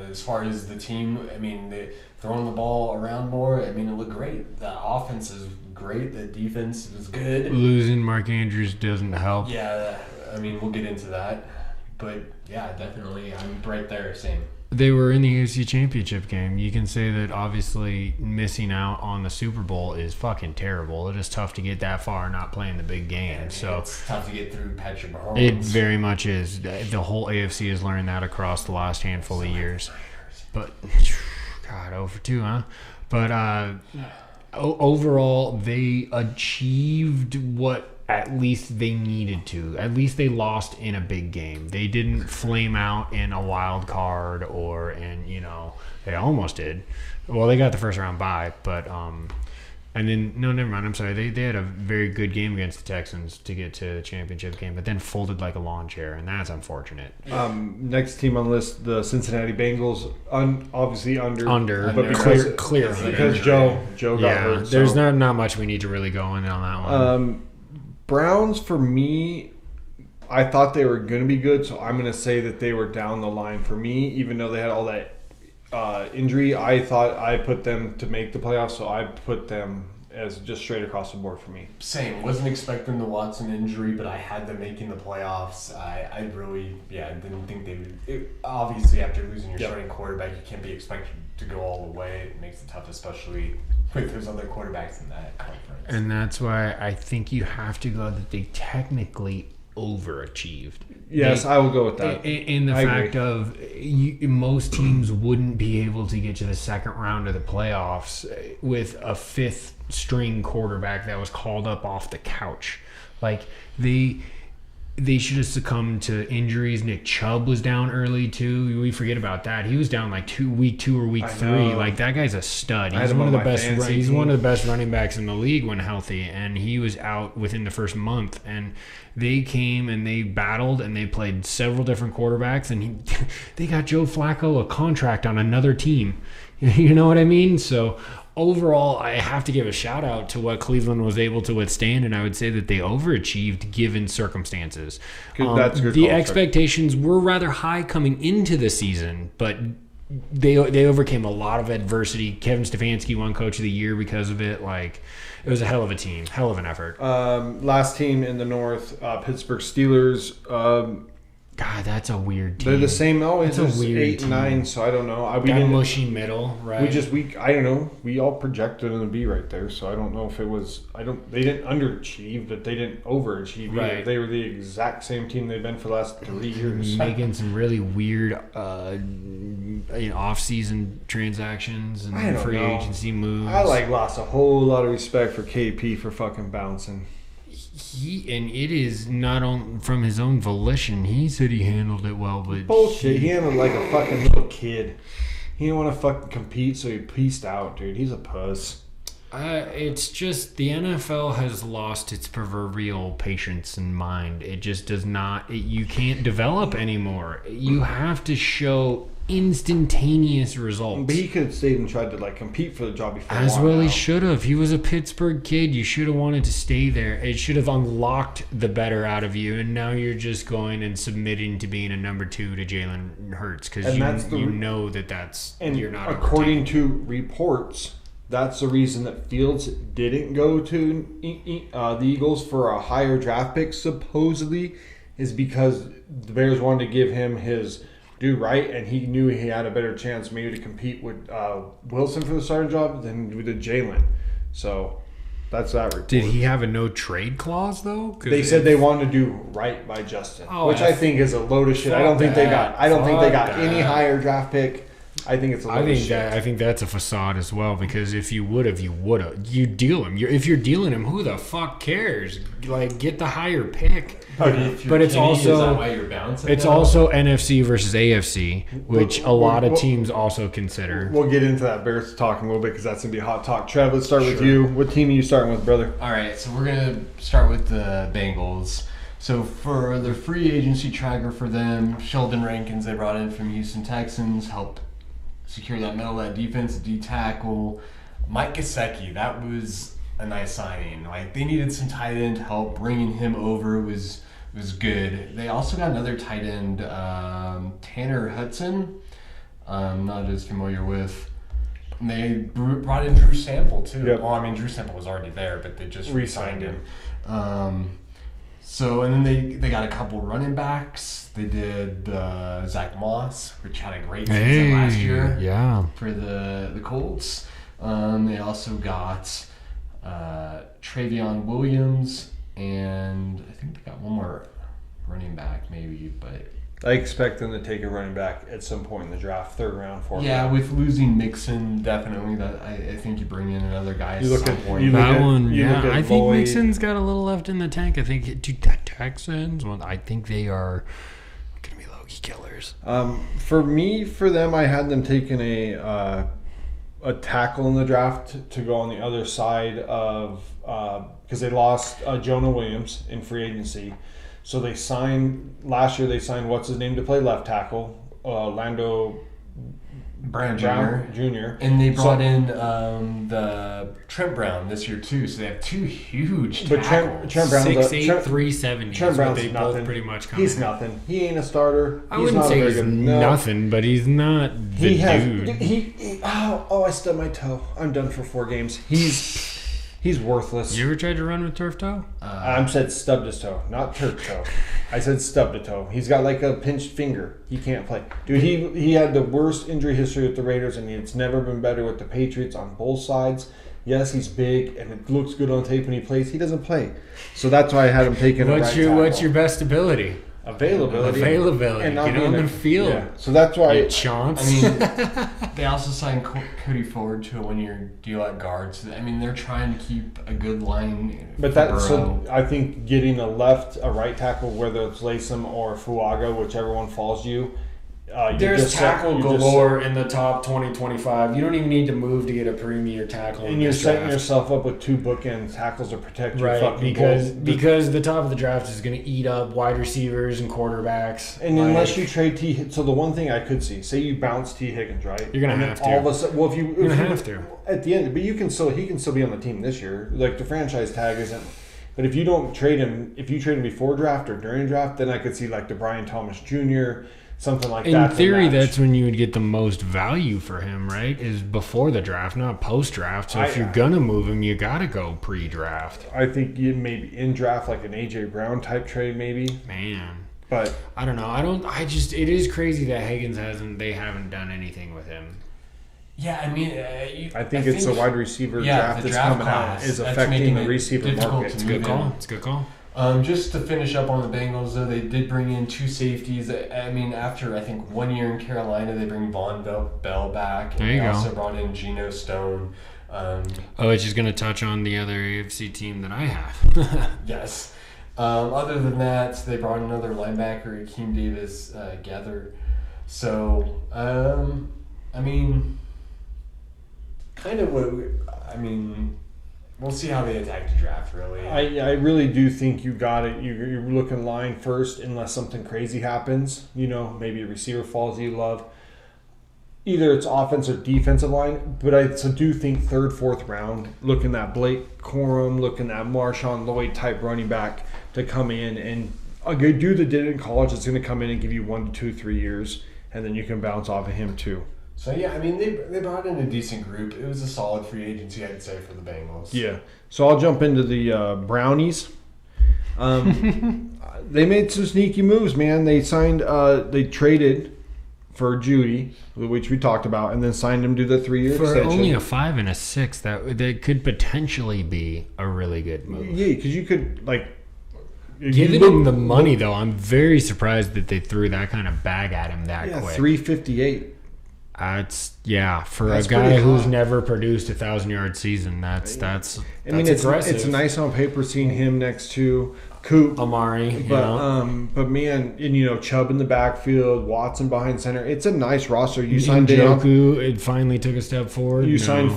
As far as the team, I mean, they throwing the ball around more. I mean, it looked great. The offense is great. The defense is good. Losing Mark Andrews doesn't help. Yeah. I mean, we'll get into that, but yeah, definitely, I'm right there, same. They were in the AFC Championship game. You can say that obviously missing out on the Super Bowl is fucking terrible. It is tough to get that far not playing the big game. Yeah, so it's tough to get through Patrick Mahomes. It very much is. The whole AFC has learned that across the last handful of years. But God, 0-2, huh? But overall, they achieved what at least they needed to. At least they lost in a big game. They didn't flame out in a wild card they almost did. Well, they got the first round bye, but and then no, never mind. I'm sorry. They had a very good game against the Texans to get to the championship game, but then folded like a lawn chair, and that's unfortunate. Next team on the list, the Cincinnati Bengals, obviously under, but because Joe got hurt. So. There's not much we need to really go in on that one. Browns, for me, I thought they were going to be good, so I'm going to say that they were down the line for me, even though they had all that injury. I thought I put them to make the playoffs, so I put them as just straight across the board for me. Same. Wasn't expecting the Watson injury, but I had them making the playoffs. I really, didn't think they would. Obviously, after losing your starting quarterback, you can't be expected to go all the way. It makes it tough, especially with those other quarterbacks in that conference. And that's why I think you have to go that they technically overachieved. Yes, I will go with that. In the fact of most teams wouldn't be able to get to the second round of the playoffs with a fifth string quarterback that was called up off the couch. Like they should have succumbed to injuries. Nick Chubb was down early too. We forget about that. He was down like week 2 or week 3. Like that guy's a stud. He's one of the best. He's one of the best running backs in the league when healthy, and he was out within the first month. And they came and they battled and they played several different quarterbacks, and they got Joe Flacco a contract on another team. You know what I mean? So. Overall, I have to give a shout out to what Cleveland was able to withstand, and I would say that they overachieved given circumstances. That's good. The expectations were rather high coming into the season, but they overcame a lot of adversity. Kevin Stefanski won Coach of the Year because of it. Like, it was a hell of a team, hell of an effort. Last team in the North, Pittsburgh Steelers. God, that's a weird team. They're the same. It's a weird 8 team. 9, so I don't know. We got mushy middle, right? I don't know. We all projected them to be right there, so I don't know if it was. They didn't underachieve, but they didn't overachieve either. Right. They were the exact same team they've been for the last 3 years. Making some really weird, off-season transactions and free agency moves. I lost a whole lot of respect for KP for fucking bouncing. it is not on from his own volition. He said he handled it well, but Bullshit. He handled like a fucking little kid. He didn't want to fucking compete, so he pieced out, dude. He's a puss. It's just the NFL has lost its proverbial patience and mind. It just does not. You can't develop anymore. You have to show instantaneous results. But he could have stayed and tried to like compete for the job before. As well, he should have. He was a Pittsburgh kid. You should have wanted to stay there. It should have unlocked the better out of you. And now you're just going and submitting to being a number 2 to Jalen Hurts because you know that's and you're not. According to reports, that's the reason that Fields didn't go to the Eagles for a higher draft pick. Supposedly, is because the Bears wanted to give him his due right, and he knew he had a better chance maybe to compete with Wilson for the starting job than with Jalen. So that's that report. Did he have a no trade clause though? They said they wanted to do right by Justin, which I think is a load of shit. I don't think they got any higher draft pick. I think it's a load of shit. I think that's a facade as well, because if you would have, you deal him. If you're dealing him, who the fuck cares? Like, get the higher pick. But it's also also NFC versus AFC, which a lot of teams also consider. We'll get into that Bears talk in a little bit because that's gonna be a hot talk. Trev, let's start with you. What team are you starting with, brother? All right, so we're gonna start with the Bengals. So for the free agency tracker for them, Sheldon Rankins they brought in from Houston Texans helped secure that middle of that defense, D tackle. Mike Gesicki, that was a nice signing. Like, they needed some tight end help. Bringing him over was good. They also got another tight end, Tanner Hudson. I'm not as familiar with. And they brought in Drew Sample too. Yep. Well, I mean, Drew Sample was already there, but they just re-signed him. So, and then they got a couple running backs. They did Zach Moss, which had a great season last year for the Colts. They also got Travion Williams, and I think they got one more running back maybe, but I expect them to take a running back at some point in the draft, 3rd round, 4th round. Yeah, with losing Mixon, definitely that I think you bring in another guy at some point. I think Mixon's got a little left in the tank. I think Texans, well, I think they are going to be low-key killers. For them, I had them taking a tackle in the draft to go on the other side of because they lost Jonah Williams in free agency. So last year they signed what's his name to play left tackle, Lando Brown Jr. And they brought in the Trent Brown this year too. So they have 2 huge tackles. But Trent Brown's 6'8", 370. Trent Brown's they nothing. both pretty much come He's in. nothing. He ain't a starter. I wouldn't say he's nothing, but he's not the dude. I stubbed my toe. I'm done for 4 games. He's worthless. You ever tried to run with turf toe? I said stubbed his toe, not turf toe. I said stubbed a toe. He's got like a pinched finger. He can't play. Dude, he had the worst injury history with the Raiders, and it's never been better with the Patriots on both sides. Yes, he's big, and it looks good on tape when he plays. He doesn't play. So that's why I had him taking What's your best ability? Availability. And get on the field. Yeah. So that's why. Chance. I mean, they also signed Cody Ford to a 1-year deal at guard. So, I mean, they're trying to keep a good line. But I think getting a right tackle, whether it's Latham or Fuaga, whichever one falls you. There's tackle galore in the top 20-25. You don't even need to move to get a premier tackle. And you're setting yourself up with 2 bookend tackles to protect your fucking because the top of the draft is going to eat up wide receivers and quarterbacks. And unless you trade so the one thing I could see, say you bounce T Higgins, right? You're going to have to. All of a sudden, well, you're going to have to at the end, but he can still be on the team this year. Like the franchise tag isn't. But if you don't trade him, if you trade him before draft or during draft, then I could see like the Brian Thomas Jr. Something like that. In theory, that's when you would get the most value for him, right? Is before the draft, not post-draft. So if you're going to move him, you got to go pre-draft. I think you maybe in draft, like an A.J. Brown type trade, maybe. Man. But I don't know. It is crazy that Higgins they haven't done anything with him. Yeah, I mean, I think it's the wide receiver draft that's coming out is affecting the receiver market. It's a good call. It's a good call. Just to finish up on the Bengals, though, they did bring in 2 safeties. I mean, after, I think, 1 year in Carolina, they bring Von Bell back. And they also brought in Geno Stone. It's just going to touch on the other AFC team that I have. Yes. Other than that, they brought another linebacker, Akeem Davis, Gather. So, I mean, kind of what we'll see how they attack the draft, really. I really do think you got it. You're looking line first unless something crazy happens. Maybe a receiver falls you love. Either it's offense or defensive line, but I do think third, fourth round, looking at Blake Corum, looking at Marshawn Lloyd type running back to come in and a good dude that did it in college that's going to come in and give you 1 to 2, 3 years, and then you can bounce off of him too. So, yeah, I mean, they brought in a decent group. It was a solid free agency, I'd say, for the Bengals. Yeah. So I'll jump into the Brownies. They made some sneaky moves, man. They signed, they traded for Judy, which we talked about, and then signed him to the 3-year extension. For only a 5 and a 6, that could potentially be a really good move. Yeah, because you could, Giving him the money, though, I'm very surprised that they threw that kind of bag at him that quick. $358. For That's a guy pretty who's hot. never produced a 1,000-yard season, that's aggressive. It's nice on paper seeing him next to Coop, Amari, but man, and Chubb in the backfield, Watson behind center. It's a nice roster. You signed Njoku, it finally took a step forward. You signed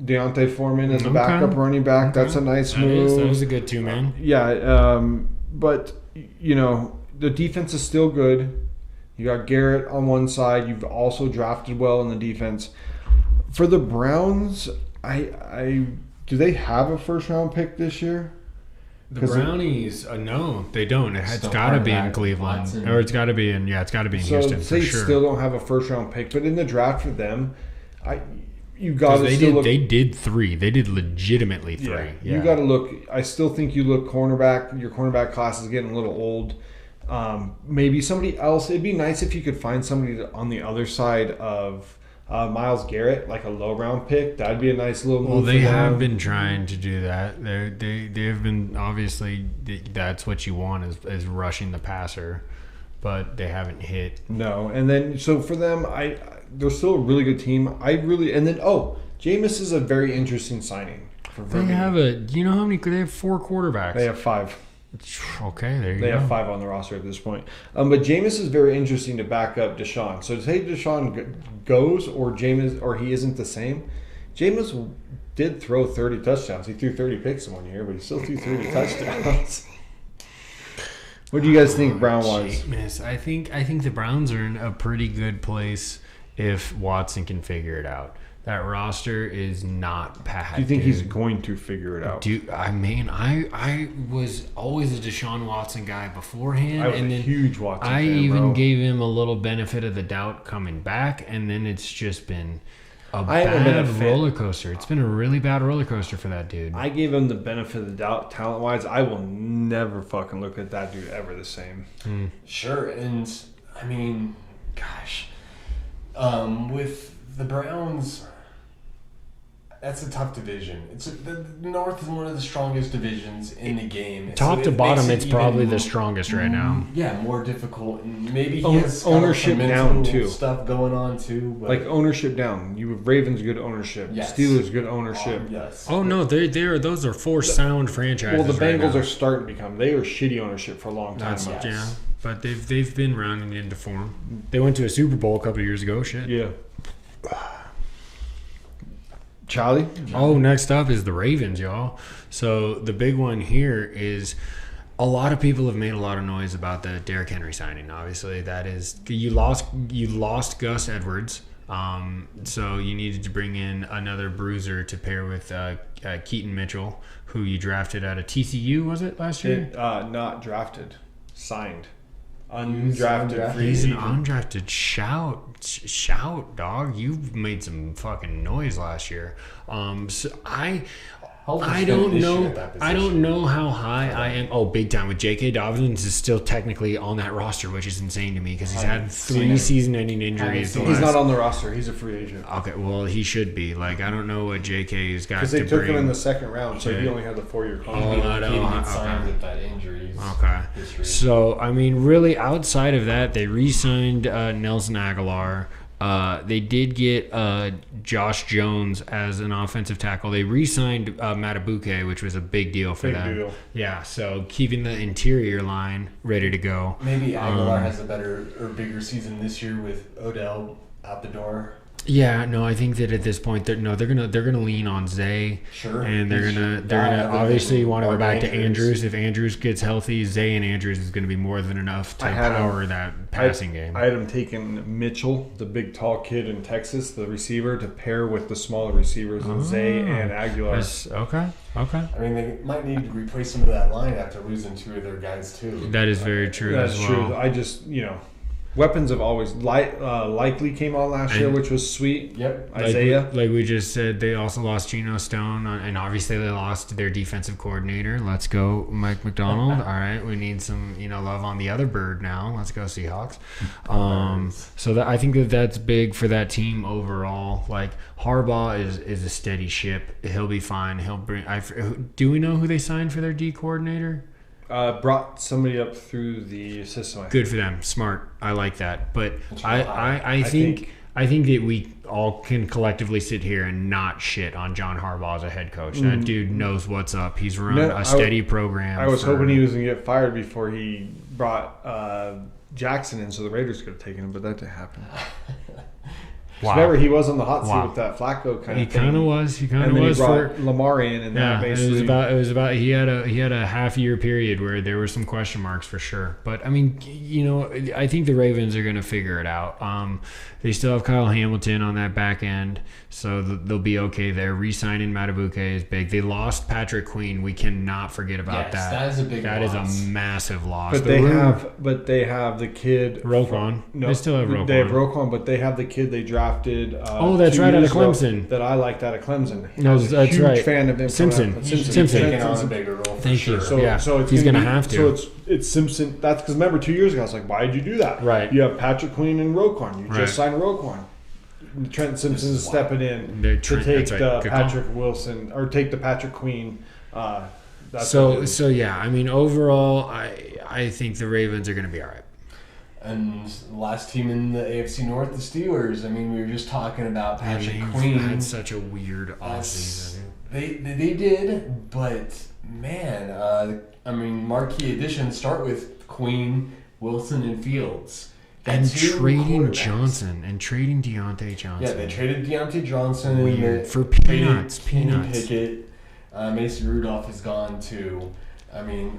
Deontay Foreman as a backup running back. Okay. That's a nice move. That was a good 2-man. Yeah, but the defense is still good. You got Garrett on one side. You've also drafted well in the defense. For the Browns, do they have a first round pick this year? The Brownies, no, they don't. It's got to be in Cleveland, Watson. Or it's got to be in Houston for sure. They still don't have a first round pick, but in the draft for them, you got to still look. They did 3. They did legitimately 3. Yeah. You got to look. I still think you look cornerback. Your cornerback class is getting a little old. Maybe somebody else. It'd be nice if you could find somebody on the other side of Myles Garrett, like a low round pick. That'd be a nice little move. Well, they have been trying to do that. They have been, obviously, that's what you want is rushing the passer, but they haven't hit. No, and then so for them, they're still a really good team. Jameis is a very interesting signing. They have you know how many? They have 4 quarterbacks. They have 5. Okay, there you go. They have 5 on the roster at this point. But Jameis is very interesting to back up Deshaun. So to say Deshaun goes or he isn't the same, Jameis did throw 30 touchdowns. He threw 30 picks in 1 year, but he still threw 30 touchdowns. What do you guys think Brown-wise? I think the Browns are in a pretty good place if Watson can figure it out. That roster is not bad. Do you think he's going to figure it out? I was always a Deshaun Watson guy beforehand. I was a huge Watson fan, I even gave him a little benefit of the doubt coming back, and then it's just been a bad roller coaster. It's been a really bad roller coaster for that dude. I gave him the benefit of the doubt talent-wise. I will never fucking look at that dude ever the same. Sure, and I mean, gosh, with the Browns, that's a tough division. The North is one of the strongest divisions in the game. Top to bottom, it's probably the strongest right now. Yeah, more difficult, and maybe he has ownership down too. Stuff going on too. But like ownership down. You have Ravens good ownership. Yes. Steelers good ownership. Yes. Oh no, those are 4 sound franchises. Well, the Bengals are starting to become. They were shitty ownership for a long time. Yeah, but they've been rounding into form. They went to a Super Bowl a couple of years ago. Shit. Yeah. Charlie? Oh, next up is the Ravens, y'all. So the big one here is a lot of people have made a lot of noise about the Derrick Henry signing. Obviously, that is you lost Gus Edwards, so you needed to bring in another bruiser to pair with Keaton Mitchell, who you drafted out of TCU. Was it last year? Not drafted, signed. Undrafted free He's an agent. undrafted shout, dog. You've made some fucking noise last year. So I don't know how high I am. Oh, big time with J.K. Dobbins is still technically on that roster, which is insane to me because he's had 3 season-ending injuries. He's not on the roster. He's a free agent. Okay, well he should be. Like I don't know what J.K.'s got. Because they took him in the 2nd round, so he only had the 4-year contract. Signed with that injury. Okay. So I mean, really, outside of that, they re-signed Nelson Aguilar. They did get Josh Jones as an offensive tackle. They re-signed Matabuke, which was a big deal for them. Deal. Yeah, so keeping the interior line ready to go. Maybe Aguilar has a better or bigger season this year with Odell out the door. Yeah, no, I think that at this point they're gonna lean on Zay. Sure. And they're gonna obviously want to go back to Andrews. If Andrews gets healthy, Zay and Andrews is gonna be more than enough to power that passing game. I had him taking Mitchell, the big tall kid in Texas, the receiver, to pair with the smaller receivers of Zay and Aguilar. Okay. I mean, they might need to replace some of that line after losing 2 of their guys too. That is very true. That's as well. true. I just weapons have always likely came on last year, which was sweet. Yep. Isaiah. Like we just said, they also lost Geno Stone, and obviously they lost their defensive coordinator. Let's go, Mike McDonald. All right, we need some love on the other bird now. Let's go Seahawks. So I think that's big for that team overall. Like Harbaugh is a steady ship. He'll be fine. He'll bring. Do we know who they signed for their D coordinator? Brought somebody up through the system. Good for them. Smart. I like that. But I think that we all can collectively sit here and not shit on John Harbaugh as a head coach. That dude knows what's up. He's run a steady program. I was hoping he was going to get fired before he brought Jackson in so the Raiders could have taken him, but that didn't happen. Wow. Remember, he was on the hot seat with that Flacco kind of thing. He kind of was. He kind and of then was. He brought Lamar in, and that basically it was about. He had a half year period where there were some question marks for sure. But I mean, I think the Ravens are going to figure it out. They still have Kyle Hamilton on that back end, so they'll be okay there. Re-signing Matabuke is big. They lost Patrick Queen. We cannot forget about that. That is a big loss. That is a massive loss. But they have the kid Roquan. They still have Roquan. They have Roquan, but they have the kid they drafted. That's right, out of Clemson. That I liked out of Clemson. No, that's huge right. Fan of him. Simpson. Taking on a bigger role. Thank you. So it's he's going to have to. So it's Simpson. That's because remember 2 years ago I was like, why did you do that? Right. You have Patrick Queen and Roquan. You just signed Roquan. Trent Simpson's stepping in to take the Patrick Wilson or take the Patrick Queen. So yeah, I mean overall, I think the Ravens are going to be all right. And the last team in the AFC North, the Steelers. I mean, we were just talking about Patrick Queen. Had such a weird offseason. They did, but man, I mean, marquee additions start with Queen, Wilson, and Fields. And trading Johnson and trading Deontay Johnson. Yeah, they traded Deontay Johnson. Weird. For peanuts. Pickett. Mason Rudolph is gone too. I mean,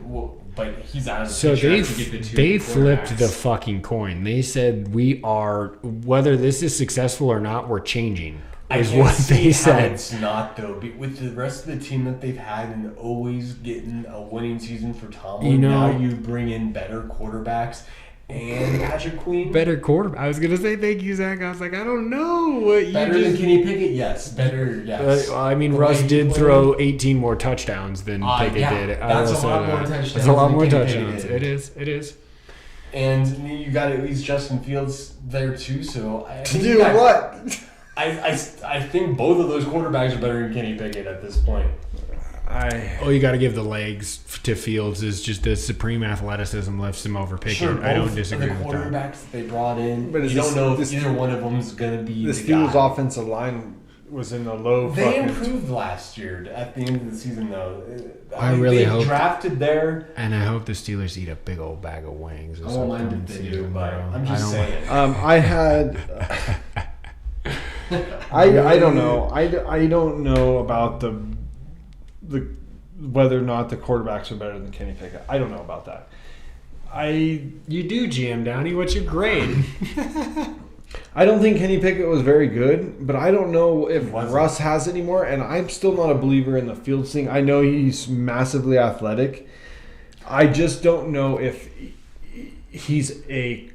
but he's out of the picture. So they flipped the fucking coin. They said whether this is successful or not, we're changing. Is what they said. It's not though. With the rest of the team that they've had and always getting a winning season for Tomlin, now you bring in better quarterbacks. And Patrick Queen. Better quarterback. I was going to say thank you, Zach. I was like, I don't know. Better than Kenny Pickett? Yes. Better, yes. I mean, Russ did throw 18 more touchdowns than Pickett did. That's a lot more touchdowns. That's a lot more touchdowns. It is. And you got at least Justin Fields there too, so... To do what? I think both of those quarterbacks are better than Kenny Pickett at this point. You got to give the legs to Fields. Is just the supreme athleticism lifts him over Pickett. Sure, I don't disagree with that. The quarterbacks that they brought in, but you don't know if either one of them is going to be the Steelers' guy. offensive line was in the low. They improved last year at the end of the season, though. I really hope they drafted there, and I hope the Steelers eat a big old bag of wings. I don't mind if they do, but I'm just saying. I had. I don't know. I don't know about the whether or not the quarterbacks are better than Kenny Pickett. I don't know about that. You do, GM Downey. What's your grade? I don't think Kenny Pickett was very good, but I don't know if Russ has anymore, and I'm still not a believer in the Fields thing. I know he's massively athletic. I just don't know if he's a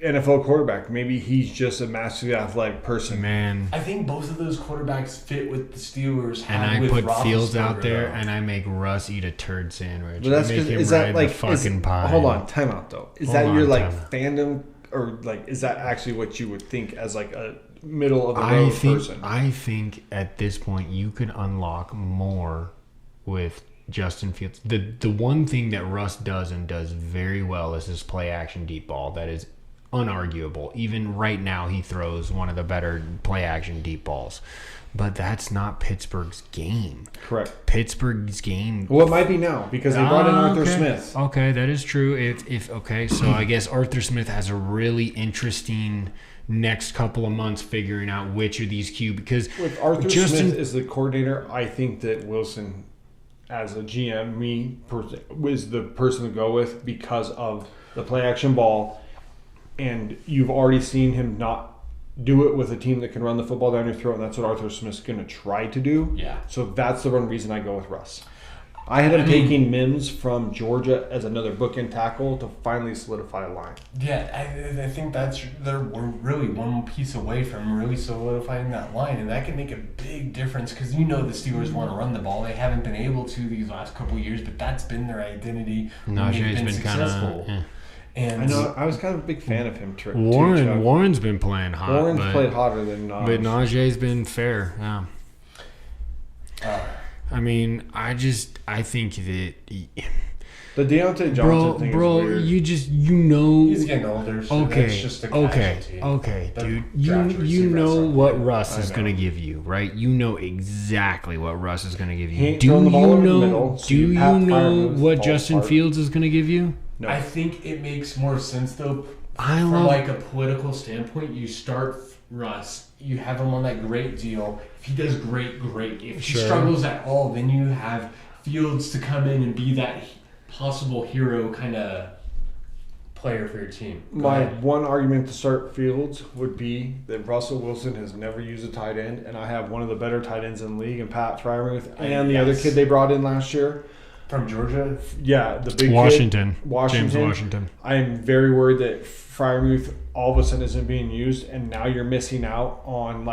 NFL quarterback. Maybe he's just a massively athletic person. Man. I think both of those quarterbacks fit with the Steelers. And I put Fields out there, and I make Russ eat a turd sandwich. But that's make him is that ride like the fucking pie. Hold on, time out though. Is that your like fandom, or like is that actually what you would think as like a middle of the road person? I think at this point you could unlock more with Justin Fields. The one thing that Russ does and does very well is his play action deep ball. That is unarguable. Even right now, he throws one of the better play action deep balls. But that's not Pittsburgh's game. Correct. Pittsburgh's game. Well, it might be now because they brought in Arthur Smith. Okay, that is true. So I guess Arthur Smith has a really interesting next couple of months figuring out which of these because with Arthur Smith as the coordinator, I think that Wilson, as a GM, was the person to go with because of the play action ball, and you've already seen him not do it with a team that can run the football down your throat, and that's what Arthur Smith's going to try to do. Yeah. So that's the one reason I go with Russ. I had him taking Mims from Georgia as another bookend tackle to finally solidify a line. Yeah, I think they're really one piece away from really solidifying that line, and that can make a big difference because the Steelers want to run the ball. They haven't been able to these last couple of years, but that's been their identity. Najee's been successful. kind of. And I know I was kind of a big fan of him. Warren's been playing hot. Warren's played hotter than Najee. But Najee's been fair. Yeah. I mean, I think that the Deontay Johnson thing is weird. He's getting older. So that's just a casualty. Okay, dude. You know what Russ is going to give you, right? You know exactly what Russ is going to give you. Do you know what Justin Fields is going to give you? No. I think it makes more sense though. From a political standpoint, you start Russ. You have him on that great deal. If he does great. If he struggles at all, then you have Fields to come in and be that possible hero kind of player for your team. My one argument to start Fields would be that Russell Wilson has never used a tight end, and I have one of the better tight ends in the league, and Pat Freiermuth, and the other kid they brought in last year. From Georgia? Yeah, the big Washington. kid. James Washington. I am very worried that Freiermuth all of a sudden isn't being used, and now you're missing out on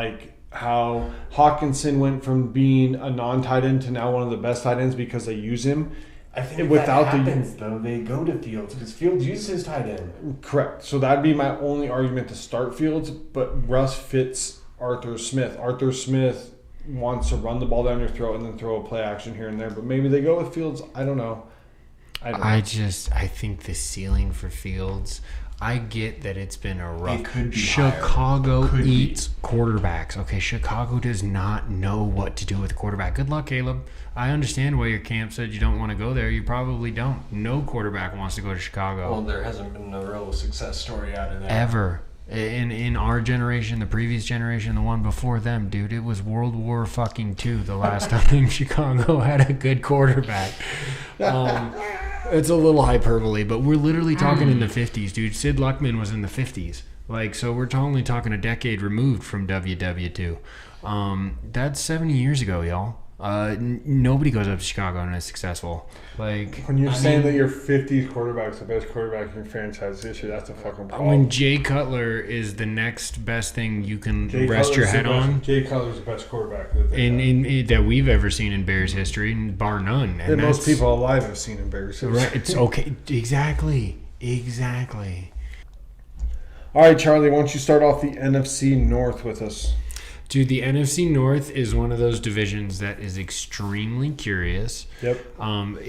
how Hawkinson went from being a non-tight end to now one of the best tight ends because they use him. I think though, they go to Fields because Fields uses his tight end. Correct. So that'd be my only argument to start Fields, but Russ fits Arthur Smith. Arthur Smith wants to run the ball down your throat and then throw a play action here and there, but maybe they go with Fields. I don't know. I think the ceiling for Fields, I get that it's been a rough. Chicago eats quarterbacks. Okay, Chicago does not know what to do with a quarterback. Good luck, Caleb. I understand why your camp said you don't want to go there. You probably don't. No quarterback wants to go to Chicago. Well, there hasn't been a real success story out of that. Ever. In our generation, the previous generation, the one before them, dude, it was World War II the last time Chicago had a good quarterback. It's a little hyperbole, but we're literally talking in the 50s, dude. Sid Luckman was in the 50s. So we're only talking a decade removed from WW2. That's 70 years ago, y'all. Nobody goes up to Chicago and is successful. When you're saying that your 50s quarterback's the best quarterback in your franchise history, that's a fucking problem. When Jay Cutler is the next best thing you can rest your head on. Jay Cutler's the best quarterback that we've ever seen in Bears history, bar none. And most people alive have seen in Bears history. Right? It's okay. Exactly. All right, Charlie, why don't you start off the NFC North with us? Dude, the NFC North is one of those divisions that is extremely curious. Yep.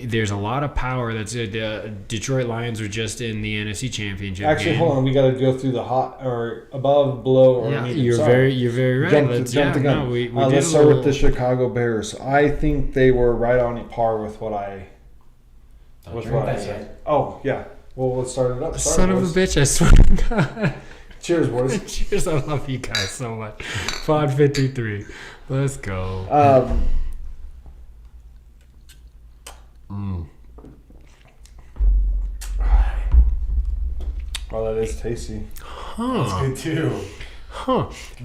There's a lot of power. The Detroit Lions are just in the NFC Championship. Actually, hold on. We got to go through the hot or above, below, or medium. You're very right. Jump the gun. Let's start with the Chicago Bears. I think they were right on par with what I said. Oh yeah. Well, let's start it up. Son of a bitch! I swear to God. Cheers, boys. Cheers. I love you guys so much. Pod 53. Let's go. Oh, that is tasty. That's good too.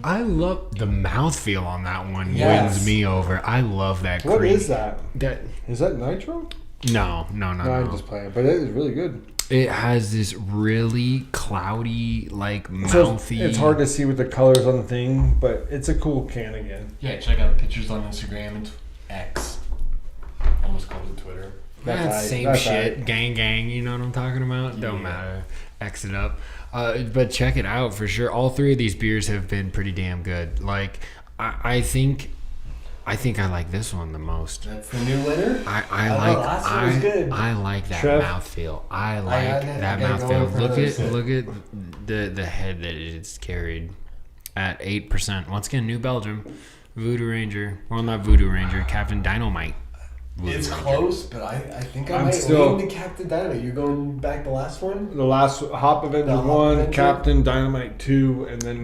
I love the mouthfeel on that one. Wins me over. I love that cream. What is that? Is that nitro? No. I'm just playing. But it is really good. It has this really cloudy, mouthy. It's hard to see with the colors on the thing, but it's a cool can again. Yeah, check out pictures on Instagram and X. Almost called it Twitter. That's same shit. Right. Gang. You know what I'm talking about? Yeah. Don't matter. X it up. But check it out for sure. All three of these beers have been pretty damn good. I think I think I like this one the most. That's the new winner. I like that Trev? mouthfeel. I like had that to go mouthfeel. for Look another at sip. the head that it's carried at 8%. Once again, New Belgium, Voodoo Ranger. Well, not Voodoo Ranger, Captain Dynamite. Voodoo It's Ranger. close, but I think I I'm might still- lean to Captain Dynamite. You're going back the last one? The last Hop Avenger The Hop 1, Avenger? Captain Dynamite 2, and then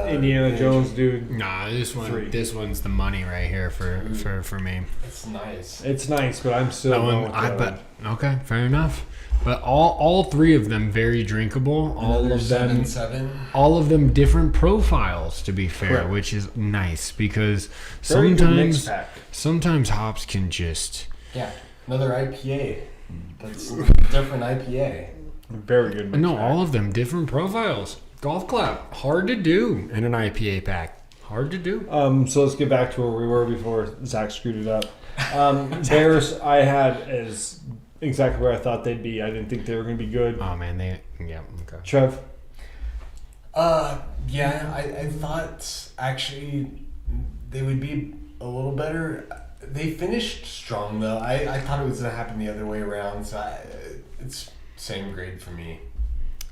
Indiana Ranger. Jones dude. Nah, this one. 3. This one's the money right here for me. It's nice. It's nice, but I'm still That going one, with I the- bet. Okay, fair enough. But all three of them very drinkable. Another 7-7. All of them different profiles. To be fair, Correct. which is nice because Very good mix sometimes pack. sometimes hops can just. Yeah, another IPA. That's a different IPA. Very good mix No, pack. all of them different profiles. Golf clap, hard to do in an IPA pack. Hard to do. So let's get back to where we were before Zach screwed it up. Bears I had as exactly where I thought they'd be. I didn't think they were going to be good. Oh man, okay. Trev, Yeah, I thought actually they would be a little better. They finished strong though. I thought it was gonna happen the other way around. So it's same grade for me.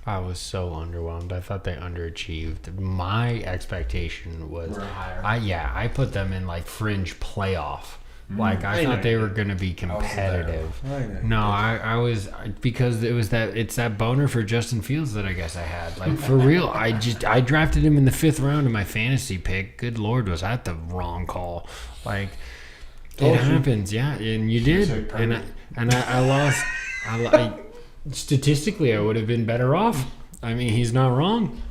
I was so underwhelmed. I thought they underachieved. My expectation was, We're higher. I put them in like fringe playoff. Like I know thought they you were gonna be competitive. I know. No, I was because it's that boner for Justin Fields that I guess I had. Like for real, I drafted him in the 5th round of my fantasy pick. Good Lord, was that the wrong call? Like Told it you. happens, yeah, and you did, So and I lost. Statistically, I would have been better off. I mean, he's not wrong.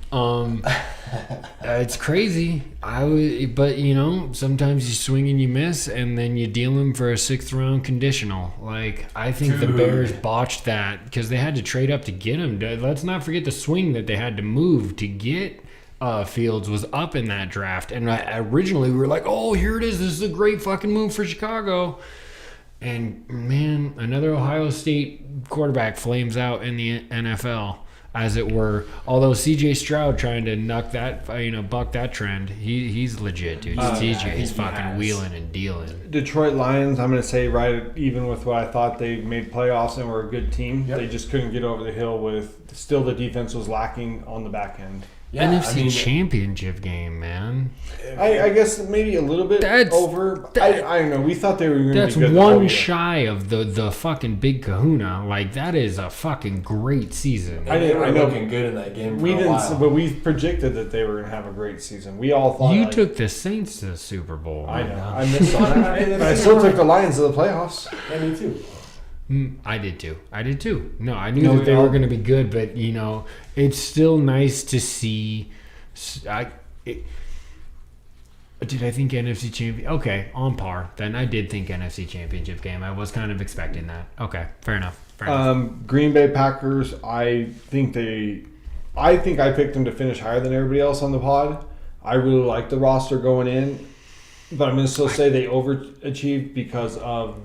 It's crazy. But you know, sometimes you swing and you miss, and then you deal him for a 6th round conditional. Like I think the Dude. Bears botched that because they had to trade up to get him. Let's not forget the swing that they had to move to get. Fields was up in that draft, and originally we were like, "Oh, here it is. This is a great fucking move for Chicago." And man, another Ohio State quarterback flames out in the NFL, as it were. Although C.J. Stroud trying to buck that trend. He's legit, dude. CJ is fucking wheeling and dealing. Detroit Lions, I'm going to say right even with what I thought they made playoffs and were a good team. Yep. They just couldn't get over the hill with still the defense was lacking on the back end. Yeah, NFC Championship game, man. I guess maybe a little bit That's- over. I don't know. We thought they were going to That's be good. one shy of the fucking big kahuna. Like that is a fucking great season. They were I know. looking good in that game. We for a didn't, while. but we predicted that they were going to have a great season. We all thought You like, took the Saints to the Super Bowl. I know. I missed on it. But I still took the Lions to the playoffs. Yeah, me too. I did too. No, I knew No, that they we all- were going to be good, but you know, it's still nice to see. Did I think NFC champion? Okay, on par. Then I did think NFC championship game. I was kind of expecting that. Okay, fair enough. Green Bay Packers, I think I picked them to finish higher than everybody else on the pod. I really like the roster going in, but I'm going to still say they overachieved because of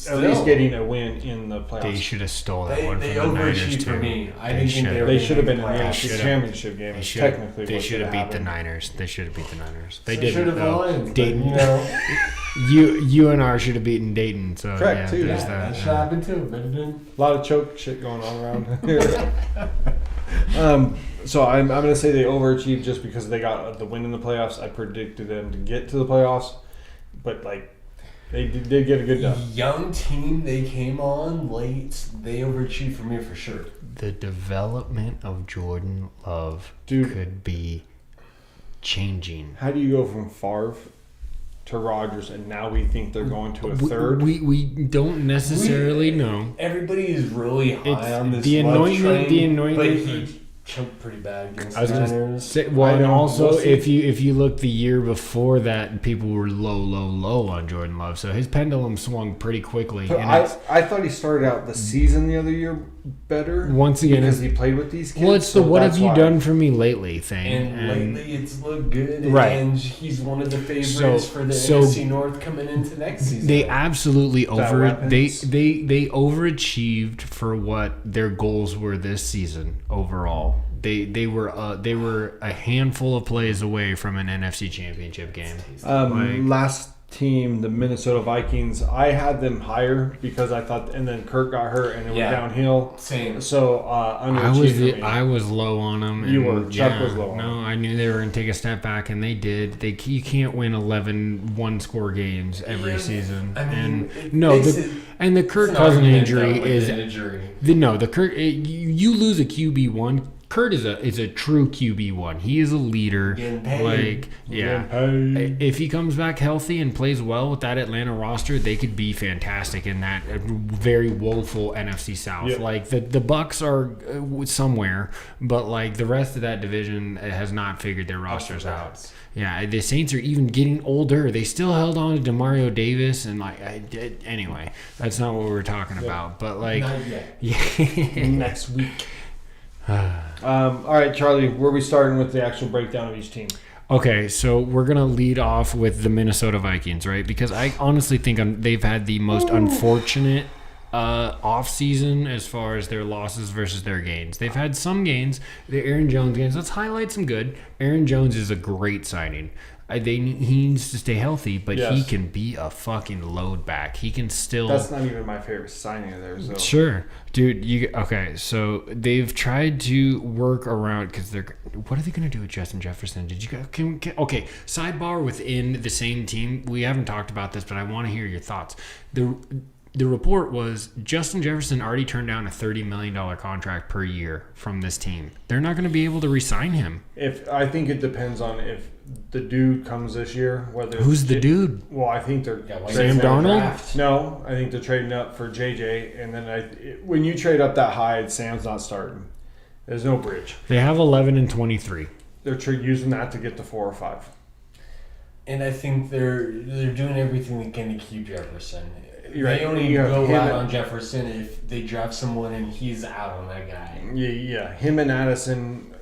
at least getting a win in the playoffs. They should have stole that one They from the Niners overachieved too. for me. I didn't think they were. They should have been in the playoffs. NFC should've. Championship game. They Is should technically they what should have beat the happened. Niners. They should have beat the Niners. They So didn't. should have the though. Lions. but, Dayton. You know, UNR should have beaten Dayton. So Correct, yeah, too. there's that that. should happen too. But it didn't. A lot of choke shit going on around here. So I'm going to say they overachieved just because they got the win in the playoffs. I predicted them to get to the playoffs, but like they did get a good job. Young team, they came on late. They overachieved for me for sure. The development of Jordan Love Dude. could be changing. How do you go from Favre to Rodgers, and now we think they're going to a third? We don't necessarily know. Everybody is really high It's on this the Love anointment- train, the anointment- but he choked pretty bad against I was the gonna Niners. say, well, I and know. also We'll see. if you look the year before that, people were low on Jordan Love, so his pendulum swung pretty quickly. But And I thought he started out the season the other year better. Once again, because he played with these kids. well, it's the so "what have that's you why. done for me lately" thing. And lately, it's looked good. Right. And he's one of the favorites So- for the so NFC North coming into next season. They absolutely That over weapons? they overachieved for what their goals were this season overall. They were a handful of plays away from an NFC Championship game. Last team, the Minnesota Vikings, I had them higher because I thought, and then Kirk got hurt and it went downhill. Same. So underachieved. I was low on them. You were. Chuck was low on them. No, I knew they were going to take a step back, and they did. You can't win 11 one-score games every season. I mean, and the Kirk Cousins injury is the Kirk. You lose a QB1. Kurt is a true QB1. He is a leader. If he comes back healthy and plays well with that Atlanta roster, they could be fantastic in that very woeful NFC South. Yep. Like the Bucks are somewhere, but like the rest of that division has not figured their rosters out. Yeah, the Saints are even getting older. They still held on to DeMario Davis, and anyway, that's not what we're talking about. But like, not yet. Next week. All right, Charlie, where are we starting with the actual breakdown of each team? Okay, so we're going to lead off with the Minnesota Vikings, right? Because I honestly think they've had the most unfortunate off-season as far as their losses versus their gains. They've had some gains. The Aaron Jones gains. Let's highlight some good. Aaron Jones is a great signing. He needs to stay healthy, but he can be a fucking load back. He can still. That's not even my favorite signing of theirs, though. Sure, dude. Okay, so they've tried to work around because they're. What are they going to do with Justin Jefferson? Did you guys? Okay, sidebar within the same team. We haven't talked about this, but I want to hear your thoughts. The report was Justin Jefferson already turned down a $30 million contract per year from this team. They're not going to be able to re-sign him. I think it depends on if the dude comes this year. Who's the dude? Well, I think they're Sam Darnold. No, I think they're trading up for JJ, and then when you trade up that high, Sam's not starting. There's no bridge. They have 11 and 23. They're using that to get to 4 or 5. And I think they're doing everything they can to keep Jefferson. Right. They only go out on Jefferson if they draft someone and he's out on that guy. Yeah. Him and Addison.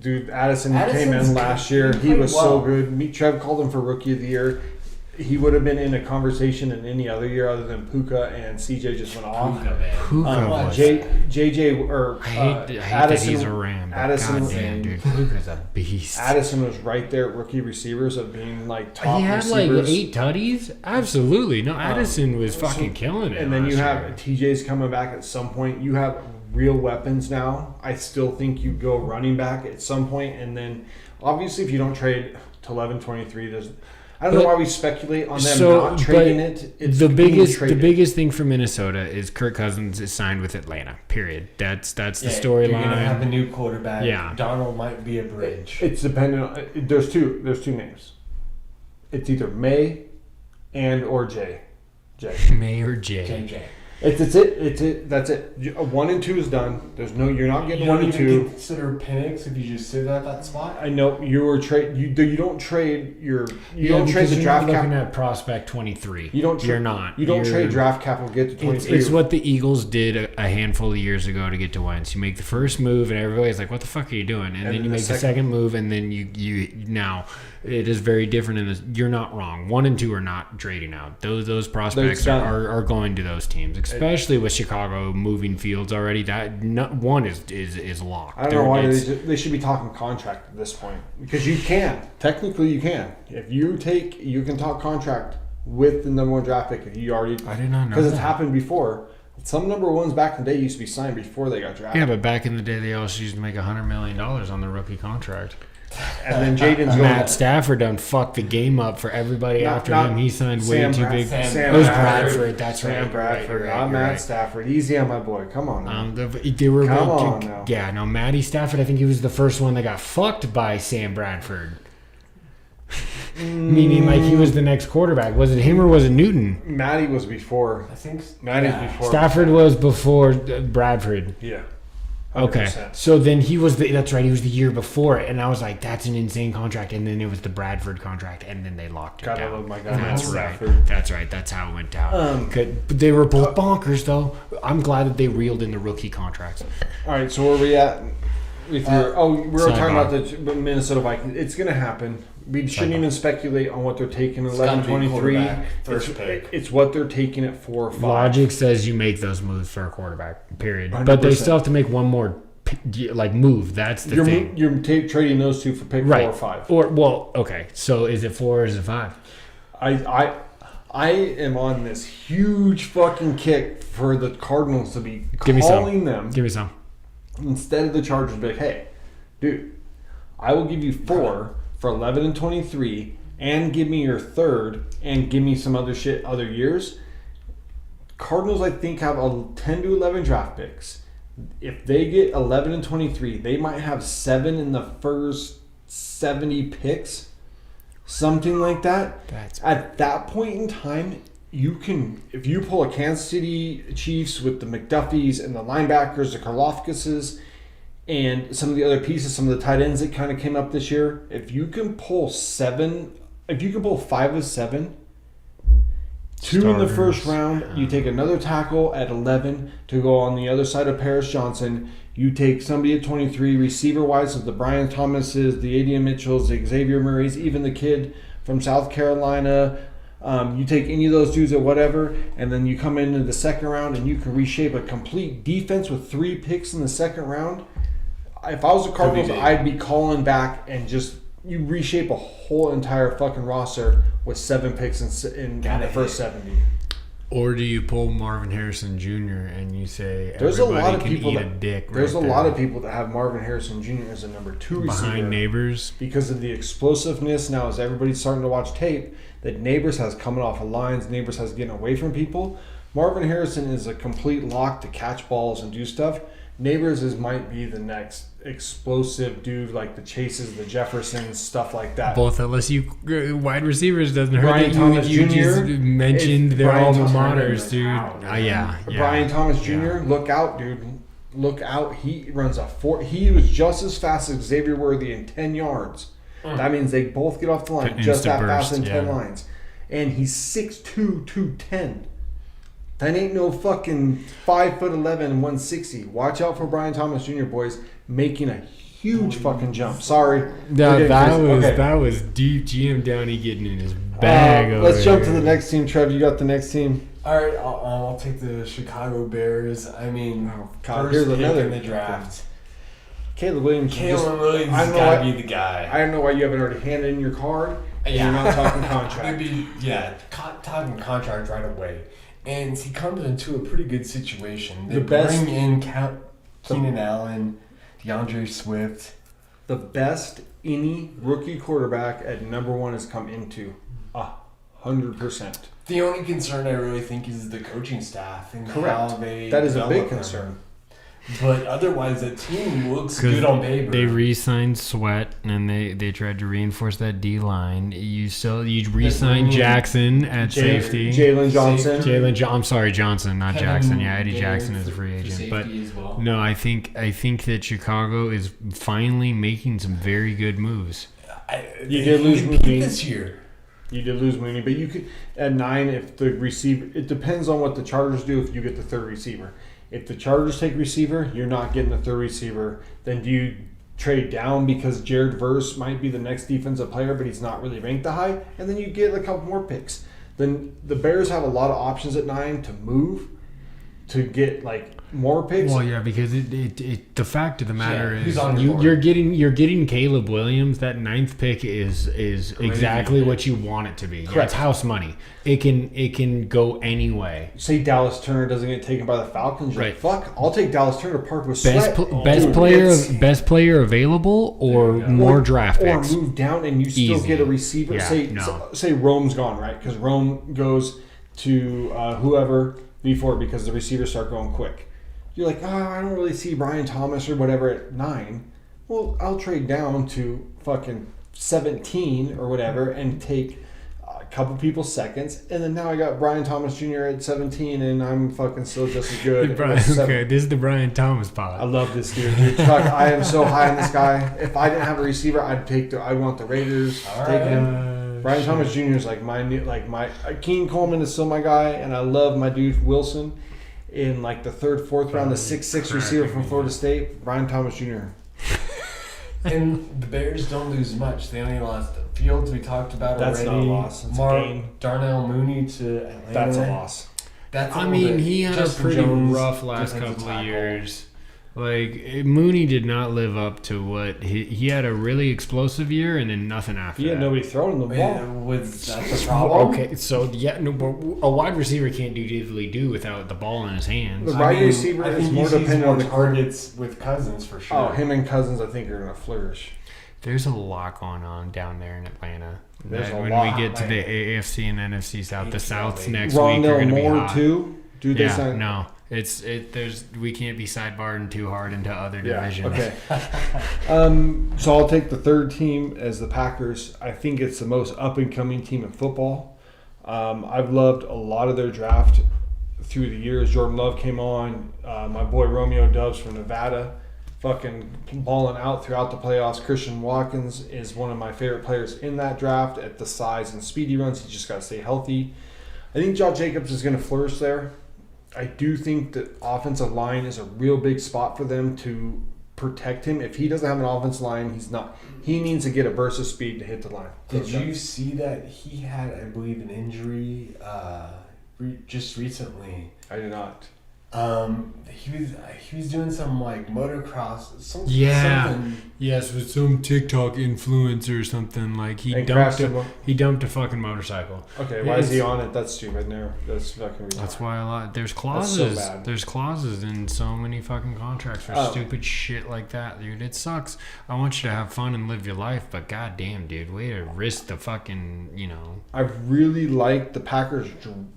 Dude, Addison came in last year. He was so good. Trev called him for Rookie of the Year. He would have been in a conversation in any other year other than Puka, and CJ just went off. JJ or I hate Addison, that he's a Ram. Addison, dude, Puka's a beast. Addison was right there at rookie receivers of being like top He had receivers. like 8 tutties. Absolutely, no. Addison was fucking killing it. And then you have TJ's coming back at some point. You have real weapons now. I still think you go running back at some point, and then obviously if you don't trade to 11-23, I don't know why we speculate on them not trading it. It's the biggest thing for Minnesota is Kirk Cousins is signed with Atlanta. Period. That's the storyline. You're gonna have a new quarterback. Yeah. Donald might be a bridge. It's dependent on, there's two names. It's either May and or Jay. May or Jay. JJ. It's it. That's it. 1 and 2 is done. There's no. You're not getting 1 and 2. Consider Penix if you just sit at that spot. I know you were trade. You don't trade your. You don't trade the draft cap. cap. Looking at prospect 23. You're not. You don't trade draft capital to get to 23. It's what the Eagles did a handful of years ago to get to Wentz. You make the first move, and everybody's like, "What the fuck are you doing?" And then you make the second move, and then you now. It is very different in this. You're not wrong. 1 and 2 are not trading out. Those prospects are going to those teams, especially with Chicago moving fields already. One is locked. I don't know why they should be talking contract at this point, because you can technically you can if you can talk contract with the number 1 draft pick if you already. I did not know because it's happened before. Some number 1s back in the day used to be signed before they got drafted. Yeah, but back in the day they also used to make $100 million on the rookie contract. And then Jaden's Matt Stafford done fucked the game up for everybody after him. He signed way too big. It was Bradford. That's right. Sam Bradford, not Matt Stafford. Easy on my boy. Come on. Now. Matty Stafford. I think he was the first one that got fucked by Sam Bradford. Meaning, like he was the next quarterback. Was it him or was it Newton? Matty was before. I think Matty's before. Stafford was before Bradford. Yeah. 100%. Okay, so then he was that's right. He was the year before it, and I was like, "That's an insane contract." And then it was the Bradford contract, and then they locked it down. Gotta love my guy. That's right. That's right. That's how it went down. But they were both bonkers, though. I'm glad that they reeled in the rookie contracts. All right, so where are we at? We were talking about the Minnesota Vikings. It's gonna happen. We shouldn't even speculate on what they're taking 11-23. First pick. It's what they're taking at 4 or 5. Logic says you make those moves for a quarterback. Period. 100%. But they still have to make one more move. That's the thing. You're trading those two for pick 4 or 5. Okay. So is it 4 or is it 5? I am on this huge fucking kick for the Cardinals to be Give me calling them Give me some. instead of the Chargers. Be like, hey, dude, I will give you 4 for 11 and 23, and give me your third, and give me some other shit other years. Cardinals, I think, have 10 to 11 draft picks. If they get 11 and 23, they might have 7 in the first 70 picks, something like that. At that point in time, you can, if you pull a Kansas City Chiefs with the McDuffies and the linebackers, the Karlofkases, and some of the other pieces, some of the tight ends that kind of came up this year, if you can pull 5 of 7, 2 in the first round, you take another tackle at 11 to go on the other side of Paris Johnson. You take somebody at 23, receiver-wise, of the Brian Thomases, the A.D. Mitchells, the Xavier Murrays, even the kid from South Carolina. You take any of those dudes at whatever, and then you come into the second round and you can reshape a complete defense with 3 picks in the second round. If I was the Cardinals, I'd be calling back and just you reshape a whole entire fucking roster with 7 picks in the first 70. Or do you pull Marvin Harrison Jr. and you say there's a lot of can people eat that a dick there's right a there. lot of people that have Marvin Harrison Jr. as a number 2 receiver behind Neighbors because of the explosiveness. Now, as everybody's starting to watch tape, that Neighbors has coming off of lines, Neighbors has getting away from people. Marvin Harrison is a complete lock to catch balls and do stuff. Neighbors might be the next explosive dude, like the Chases, the Jeffersons, stuff like that. both LSU wide receivers. Doesn't hurt Brian that Thomas you Jr. just mentioned their Brian alma Thomas maters, dude. Yeah. Brian Thomas Jr., look out, dude. Look out. He runs a 4. He was just as fast as Xavier Worthy in 10 yards. That means they both get off the line just that fast in 10 lines. And he's 6'2", 210. That ain't no fucking 5'11" and 160. Watch out for Brian Thomas Jr., boys, making a huge fucking jump. Sorry. That was deep GM Downey getting in his bag. Let's jump to the next team. Trev, you got the next team. All right, I'll take the Chicago Bears. I mean, God, first here's pick another in the draft. Caleb Williams. Caleb Williams has got to be the guy. I don't know why you haven't already handed in your card. And you're not talking contract. Talking contract right away. And he comes into a pretty good situation. They The best- bring in Keenan Allen, DeAndre Swift. The best any rookie quarterback at number 1 has come into 100%. The only concern I really think is the coaching staff and Correct. how they That is a big develop them. concern. But otherwise, the team looks good on paper. They re-signed Sweat and they tried to reinforce that D line. You re-signed Jackson at safety. Jalen Johnson. I'm sorry, Johnson, not Kevin Jackson. Yeah, Eddie Daniels Jackson is a free for agent. But safety as well. no, I think that Chicago is finally making some very good moves. You did lose Mooney Mooney this year. You did lose Mooney, but you could at 9 if the receiver. It depends on what the Chargers do. If you get the third receiver, if the Chargers take receiver, you're not getting the third receiver. Then do you trade down because Jared Verse might be the next defensive player, but he's not really ranked that high, and then you get a couple more picks. Then the Bears have a lot of options at 9 to move to get like more picks. Well, yeah, because the fact of the matter who's is on your board? you're getting Caleb Williams. That 9th pick is exactly what you want it to be. Yeah, it's house money. It can go any way. Say Dallas Turner doesn't get taken by the Falcons. You're Right. like, fuck, I'll take Dallas Turner to park with Best Sweat. best player available or more draft or picks. move down and you still Easy. get a receiver. Yeah, Say Rome's gone, right? Because Rome goes to whoever before because the receivers start going quick. You're like, I don't really see Brian Thomas or whatever at 9. Well, I'll trade down to fucking 17 or whatever and take a couple people's seconds, and then now I got Brian Thomas Jr. at 17, and I'm fucking still just as good. Okay, this is the Brian Thomas pod. I love this dude. Chuck, I am so high on this guy. If I didn't have a receiver, I want the Raiders. Take him. Brian Thomas Jr. is like my Keen Coleman is still my guy, and I love my dude Wilson. In like the 3rd, 4th round, the 6'6" receiver from Florida State, Brian Thomas Jr. And the Bears don't lose much. They only lost Fields, we talked about That's already. not a loss. That's a gain. Darnell Mooney to Atlanta. That's a loss. That's a I little mean, bit. he had Justin a pretty Jones, rough last defensive couple of tackle. years. Like Mooney did not live up to what he had a really explosive year and then nothing after. He had that. nobody throwing the ball. That's the problem. Okay, so a wide receiver can't do diddly do without the ball in his hands. The wide receiver is more dependent on the targets with Cousins for sure. Oh, him and Cousins, I think, are going to flourish. There's a lot going on down there in Atlanta. There's a When lot, we get to man. the AFC and NFC South, the South's next Rondell week are going to be Moore hot. too. Dude, they Yeah, signed. no, we can't be sidebarring too hard into other divisions. Okay. So I'll take the third team as the Packers. I think it's the most up and coming team in football. I've loved a lot of their draft through the years. Jordan Love came on. My boy Romeo Doubs from Nevada, fucking balling out throughout the playoffs. Christian Watkins is one of my favorite players in that draft at the size and speed he runs. He just got to stay healthy. I think Josh Jacobs is going to flourish there. I do think that offensive line is a real big spot for them to protect him. If he doesn't have an offensive line, he's not. He needs to get a burst of speed to hit the line. Did you see that he had, I believe, an injury just recently? I did not. He was doing some like motocross. Something. Yes, with some TikTok influencer or something like he And dumped crashed him. he dumped a fucking motorcycle. Okay, why is he on it? That's stupid. No, that's fucking retarded. That's why there's so clauses. bad. There's clauses in so many fucking contracts for stupid shit like that, dude. It sucks. I want you to have fun and live your life, but goddamn, dude, way to risk the fucking, I've really liked the Packers'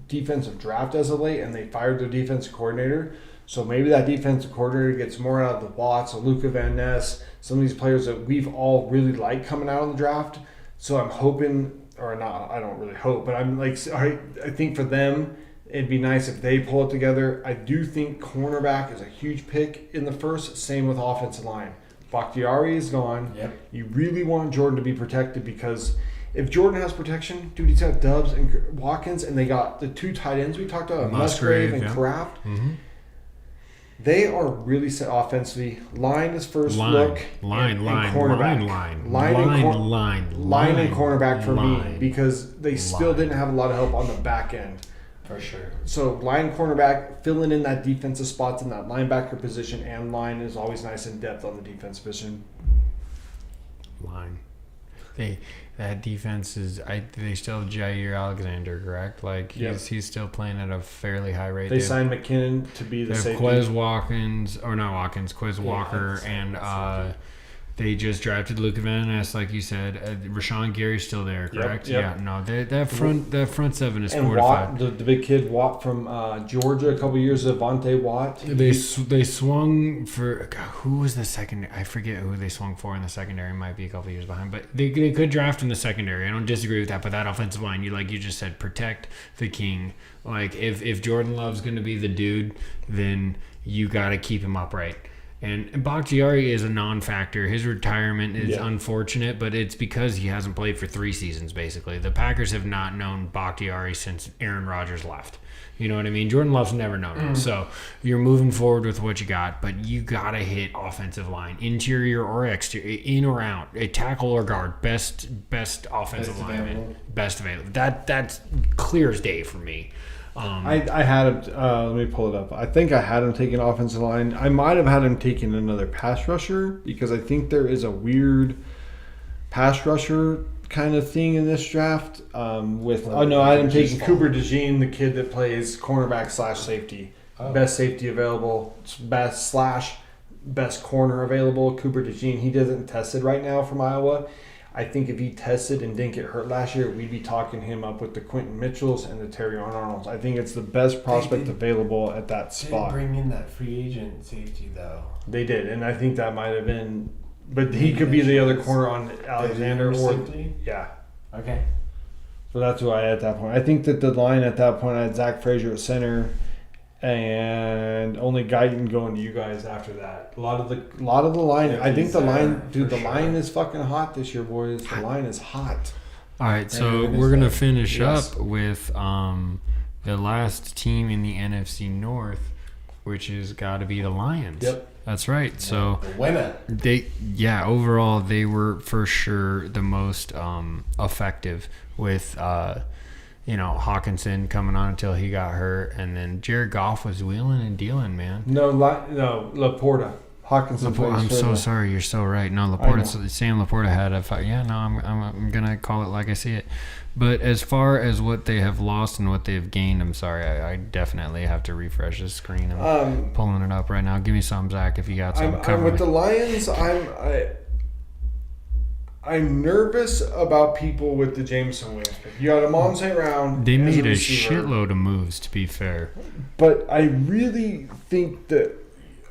defensive draft as of late, and they fired their defensive coordinator. So maybe that defensive coordinator gets more out of the Watts, Luka Van Ness, some of these players that we've all really liked coming out of the draft. So I'm hoping, or not, I don't really hope, but I'm like, I think for them, it'd be nice if they pull it together. I do think cornerback is a huge pick in the first. Same with offensive line. Bakhtiari is gone. Yep. You really want Jordan to be protected because if Jordan has protection, dude, he's got Doubs and Watkins, and they got the two tight ends we talked about, Musgrave and Kraft. Mm-hmm. They are really set offensively. Line is first look. Line, cornerback. Line and cornerback for me because they still didn't have a lot of help on the back end. For sure. So line that filling in that defensive spots in that linebacker position, and line is always nice in depth on the defense position. Line. That defense is. They still have Jair Alexander, correct? Like he's still playing at a fairly high rate. They signed McKinnon to be the safety. Quez Walker, and they just drafted Luka Van Ness, like you said. Rashawn Gary's still there, correct? Yep. Yeah. No, that front seven is and fortified. Watt, the big kid Watt from Georgia, a couple years of Vontae Watt. They swung for who was the second? I forget who they swung for in the secondary. Might be a couple years behind, but they could draft in the secondary. I don't disagree with that. But that offensive line, you just said, protect the king. Like if Jordan Love's going to be the dude, then you got to keep him upright. And Bakhtiari is a non-factor. His retirement is unfortunate, but it's because he hasn't played for 3 seasons, basically. The Packers have not known Bakhtiari since Aaron Rodgers left. You know what I mean? Jordan Love's never known him. So you're moving forward with what you got, but you got to hit offensive line, interior or exterior, in or out, a tackle or guard, best offensive lineman, best available. That's clear as day for me. I had him. Let me pull it up. I think I had him taking offensive line. I might have had him taking another pass rusher because I think there is a weird pass rusher kind of thing in this draft. I had him taking Cooper DeJean, the kid that plays cornerback / safety, best safety available, best corner available. Cooper DeJean. He doesn't tested right now from Iowa. I think if he tested and didn't get hurt last year, we'd be talking him up with the Quentin Mitchells and the Terrion Arnolds. I think it's the best prospect available at that spot. They didn't bring in that free agent safety, though. They did, and I think that might have been... But he could be the other corner on Alexander. Yeah. Okay. So that's who I had at that point. I think that the line at that point, I had Zach Frazier at center, and only Guyton going to you guys after that. A lot of the line. I think the line, dude. The line is fucking hot this year, boys. The line is hot. All right, so we're gonna finish up with the last team in the NFC North, which has got to be the Lions. Yep, that's right. So the winner. Overall they were for sure the most effective with Hawkinson coming on until he got hurt, and then Jared Goff was wheeling and dealing, man. No, Laporta. Hawkinson plays I'm for so the- sorry. You're so right. No, Sam Laporta had a fight. Yeah, no, I'm gonna call it like I see it. But as far as what they have lost and what they have gained, I'm sorry. I definitely have to refresh this screen. I'm pulling it up right now. Give me some, Zach, if you got some. I'm with the Lions. I'm nervous about people with the Jameson Williams pick. You got him on St. Round. They as made a receiver. shitload of moves, to be fair. But I really think that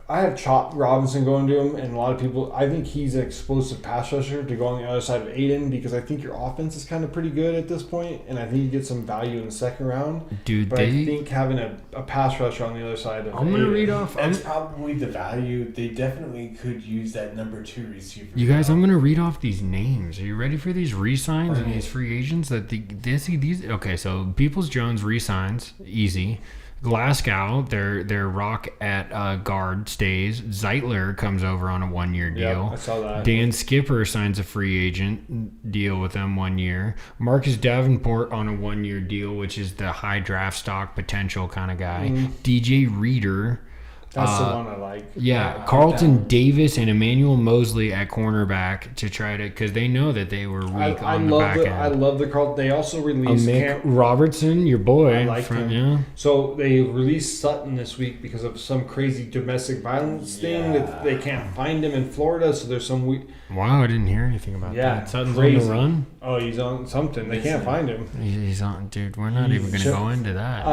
I have Chop Robinson going to him, and a lot of people, I think he's an explosive pass rusher to go on the other side of Aiden because I think your offense is kind of pretty good at this point, and I think you get some value in the second round. Dude, But I think having a pass rusher on the other side of I'm going to Aiden- read off. That's probably the value. They definitely could use that number 2 receiver. You guys, I'm going to read off these names. Are you ready for these re-signs and Right. these free agents? Okay, so Peoples-Jones re-signs, easy. Glasgow, their rock at guard stays. Zeitler comes over on a 1-year Yep, deal. I saw that. Dan Skipper signs a free agent deal with them 1 year. Marcus Davenport on a 1-year deal, which is the high draft stock potential kind of guy. DJ Reader. That's the one I like. Yeah, Carlton Davis and Emmanuel Mosley at cornerback to try to, because they know that they were weak on the back end. I love the Carlton. They also released Mick Robertson, your boy. I like him. Yeah. So they released Sutton this week because of some crazy domestic violence thing that they can't find him in Florida. So there's some Wow, I didn't hear anything about that. Sutton's crazy. on the run. Oh, he's on something. They can't find him. He's on, dude. We're not even going to go into that.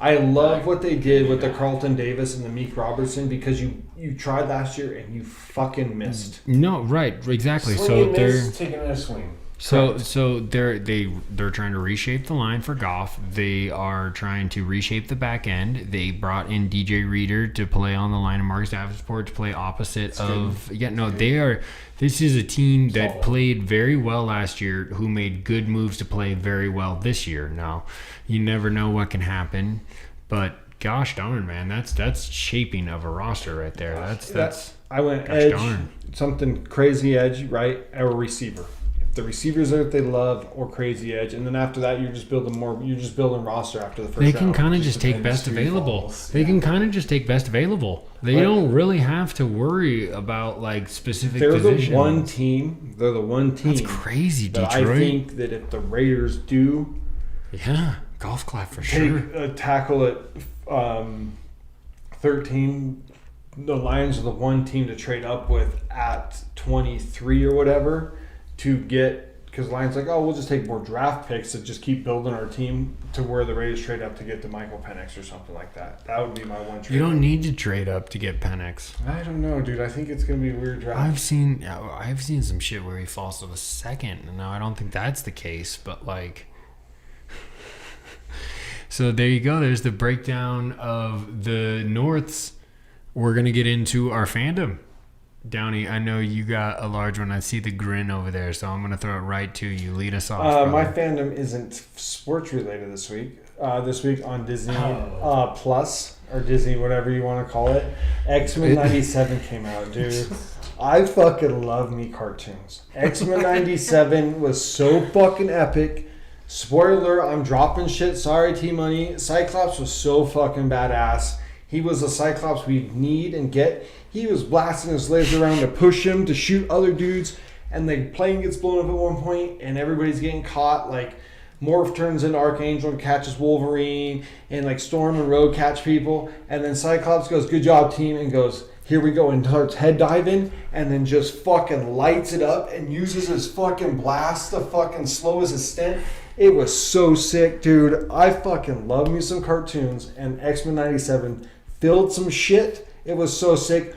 I love what they did with the Carlton Davis and the Meek Robertson because you tried last year and you fucking missed. No, right, exactly. Swing So and they're miss, take another swing. So they're trying to reshape the line for Goff. They are trying to reshape the back end. They brought in DJ Reader to play on the line and Marcus Davenport to play opposite of. Yeah, no, they are. This is a team that played very well last year, who made good moves to play very well this year. Now, you never know what can happen, but gosh darn, man, that's shaping of a roster right there. That's I went gosh edge, darn. something crazy edge, right? Or receiver. If the receivers are what they love, or crazy edge, and then after that, you're just building more. You're just building roster after the first. They can round. kind of just take depends best who available. falls. They can kind of just take best available. They Right. don't really have to worry about like specific They're positions. the one team. They're the one team. That's crazy, that Detroit. I think that if the Raiders do Yeah, golf clap for take sure. a tackle at 13, the Lions are the one team to trade up with at 23 or whatever to get. Because Lions like, oh, we'll just take more draft picks to just keep building our team to where the Raiders trade up to get to Michael Penix or something like that. That would be my one trade. You don't need to trade up to get Penix. I don't know, dude. I think it's gonna be a weird draft. I've seen some shit where he falls to the second. And now I don't think that's the case, but like. So there you go. There's the breakdown of the Norths. We're gonna get into our fandom. Downey, I know you got a large one. I see the grin over there, so I'm going to throw it right to you. Lead us off. My brother. fandom isn't sports related this week. This week on Disney Plus or Disney, whatever you want to call it, X-Men 97 came out, dude. I fucking love me cartoons. X-Men 97 was so fucking epic. Spoiler, I'm dropping shit. Sorry, T-Money. Cyclops was so fucking badass. He was a Cyclops we need and get. He was blasting his laser around to push him to shoot other dudes, and the plane gets blown up at one point, and everybody's getting caught. Like, Morph turns into Archangel and catches Wolverine, and like Storm and Rogue catch people, and then Cyclops goes, "Good job, team," and goes, "Here we go," and starts head diving, and then just fucking lights it up and uses his fucking blast to fucking slow his ascent. It was so sick, dude. I fucking love me some cartoons, and X-Men 97 filled some shit. It was so sick.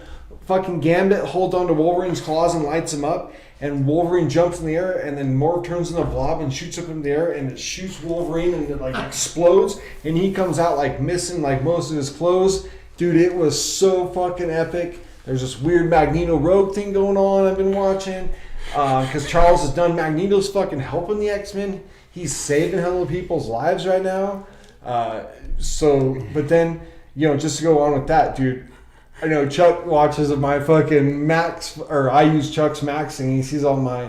Fucking Gambit holds onto Wolverine's claws and lights him up, and Wolverine jumps in the air, and then Morph turns into a blob and shoots up in the air, and it shoots Wolverine, and it like explodes, and he comes out like missing like most of his clothes. Dude, it was so fucking epic. There's this weird Magneto Rogue thing going on I've been watching, because Charles has done. Magneto's fucking helping the X-Men. He's saving hell of people's lives right now. But then, just to go on with that, dude, I know Chuck watches my fucking Max, or I use Chuck's Max, and he sees all my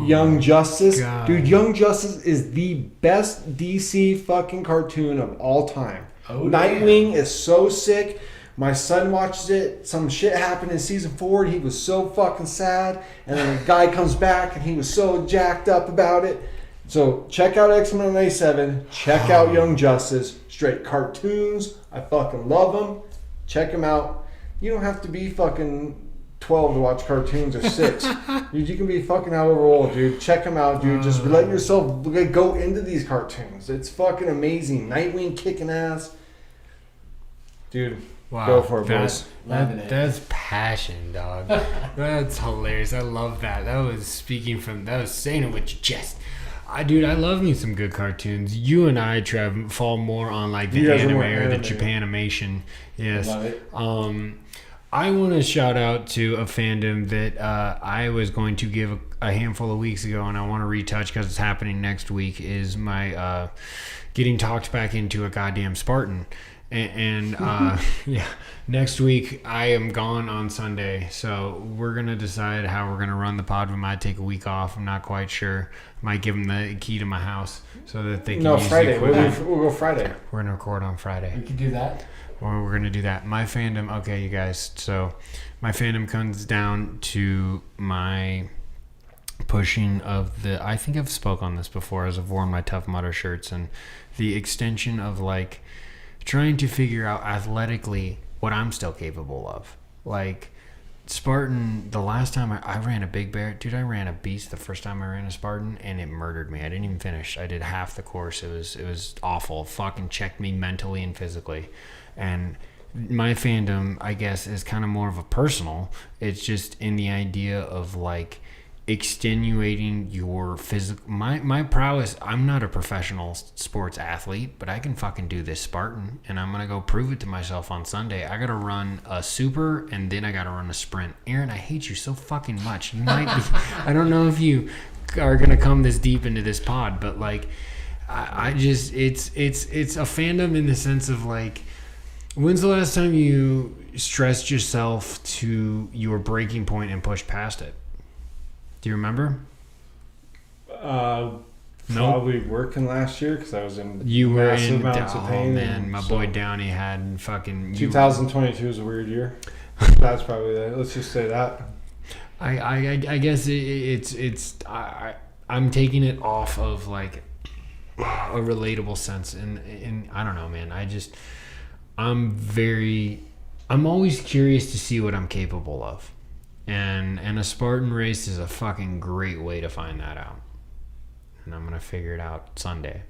Young Justice. God. Dude, Young Justice is the best DC fucking cartoon of all time. Oh, Nightwing is so sick. My son watches it. Some shit happened in season 4, and he was so fucking sad. And then the guy comes back, and he was so jacked up about it. So check out X-Men on A7. Check out Young Justice. Straight cartoons. I fucking love them. Check them out. You don't have to be fucking 12 to watch cartoons or 6. Dude, you can be fucking however old, dude. Check them out, dude. Just let yourself go into these cartoons. It's fucking amazing. Nightwing kicking ass. Dude, go for it, boys. That's passion, dog. That's hilarious. I love that. That was saying it with your chest. Dude, I love me some good cartoons. You and I, Trev, fall more on like the anime or the Japanimation. Yes. Love it. I want to shout out to a fandom that I was going to give a handful of weeks ago, and I want to retouch because it's happening next week, is my getting talked back into a goddamn Spartan. And yeah, next week I am gone on Sunday, so we're going to decide how we're going to run the pod. We might take a week off. I'm not quite sure. Might give them the key to my house so that they can use Friday. the We'll go Friday. We're going to record on Friday. We can do that. Or we're going to do that. My fandom, okay, you guys. So my fandom comes down to my pushing of I think I've spoke on this before as I've worn my Tough Mudder shirts, and the extension of like trying to figure out athletically what I'm still capable of. Like Spartan, the last time I ran a Big Bear, dude, I ran a beast the first time I ran a Spartan, and it murdered me. I didn't even finish. I did half the course. It was awful. Fucking checked me mentally and physically. And my fandom, I guess, is kind of more of a personal. It's just in the idea of like extenuating your physical. My prowess. I'm not a professional sports athlete, but I can fucking do this Spartan, and I'm gonna go prove it to myself on Sunday. I gotta run a super, and then I gotta run a sprint. Aaron, I hate you so fucking much. You might be. I don't know if you are gonna come this deep into this pod, but like, I just it's a fandom in the sense of like. When's the last time you stressed yourself to your breaking point and pushed past it? Do you remember? Probably working last year because I was in massive amounts of pain. Oh man, my boy Downey had fucking. 2022 was a weird year. That's probably that. Let's just say that. I guess I'm taking it off of like a relatable sense, and I don't know, man. I'm always curious to see what I'm capable of. And a Spartan race is a fucking great way to find that out. And I'm going to figure it out Sunday,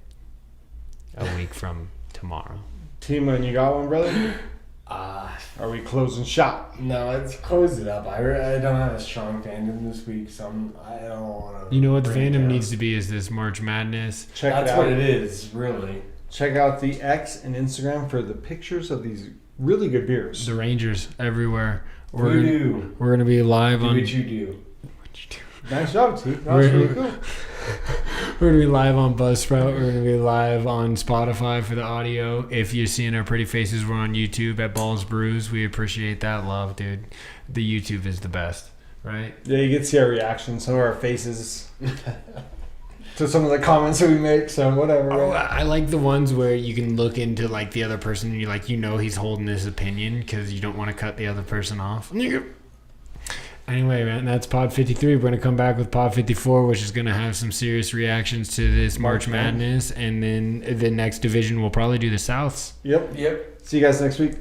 a week from tomorrow. Tima, you got one, brother? Are we closing shop? No, let's close it up. I don't have a strong fandom this week, so I don't want to. You know what the fandom needs to be is this March Madness. That's what it is, really. Check out the X and Instagram for the pictures of these really good beers. The Rangers everywhere. We're gonna be live on. What you do. Nice job, T. That was really cool. We're gonna be live on Buzzsprout. We're gonna be live on Spotify for the audio. If you're seeing our pretty faces, we're on YouTube at Balls&Brews. We appreciate that love, dude. The YouTube is the best, right? Yeah, you get to see our reactions, some of our faces. To some of the comments that we make, so whatever. Oh, I like the ones where you can look into like the other person and you're like, he's holding his opinion because you don't want to cut the other person off. Anyway, man, that's Pod 53. We're going to come back with Pod 54, which is going to have some serious reactions to this March Madness, and then the next division we'll probably do the Souths. Yep. See you guys next week.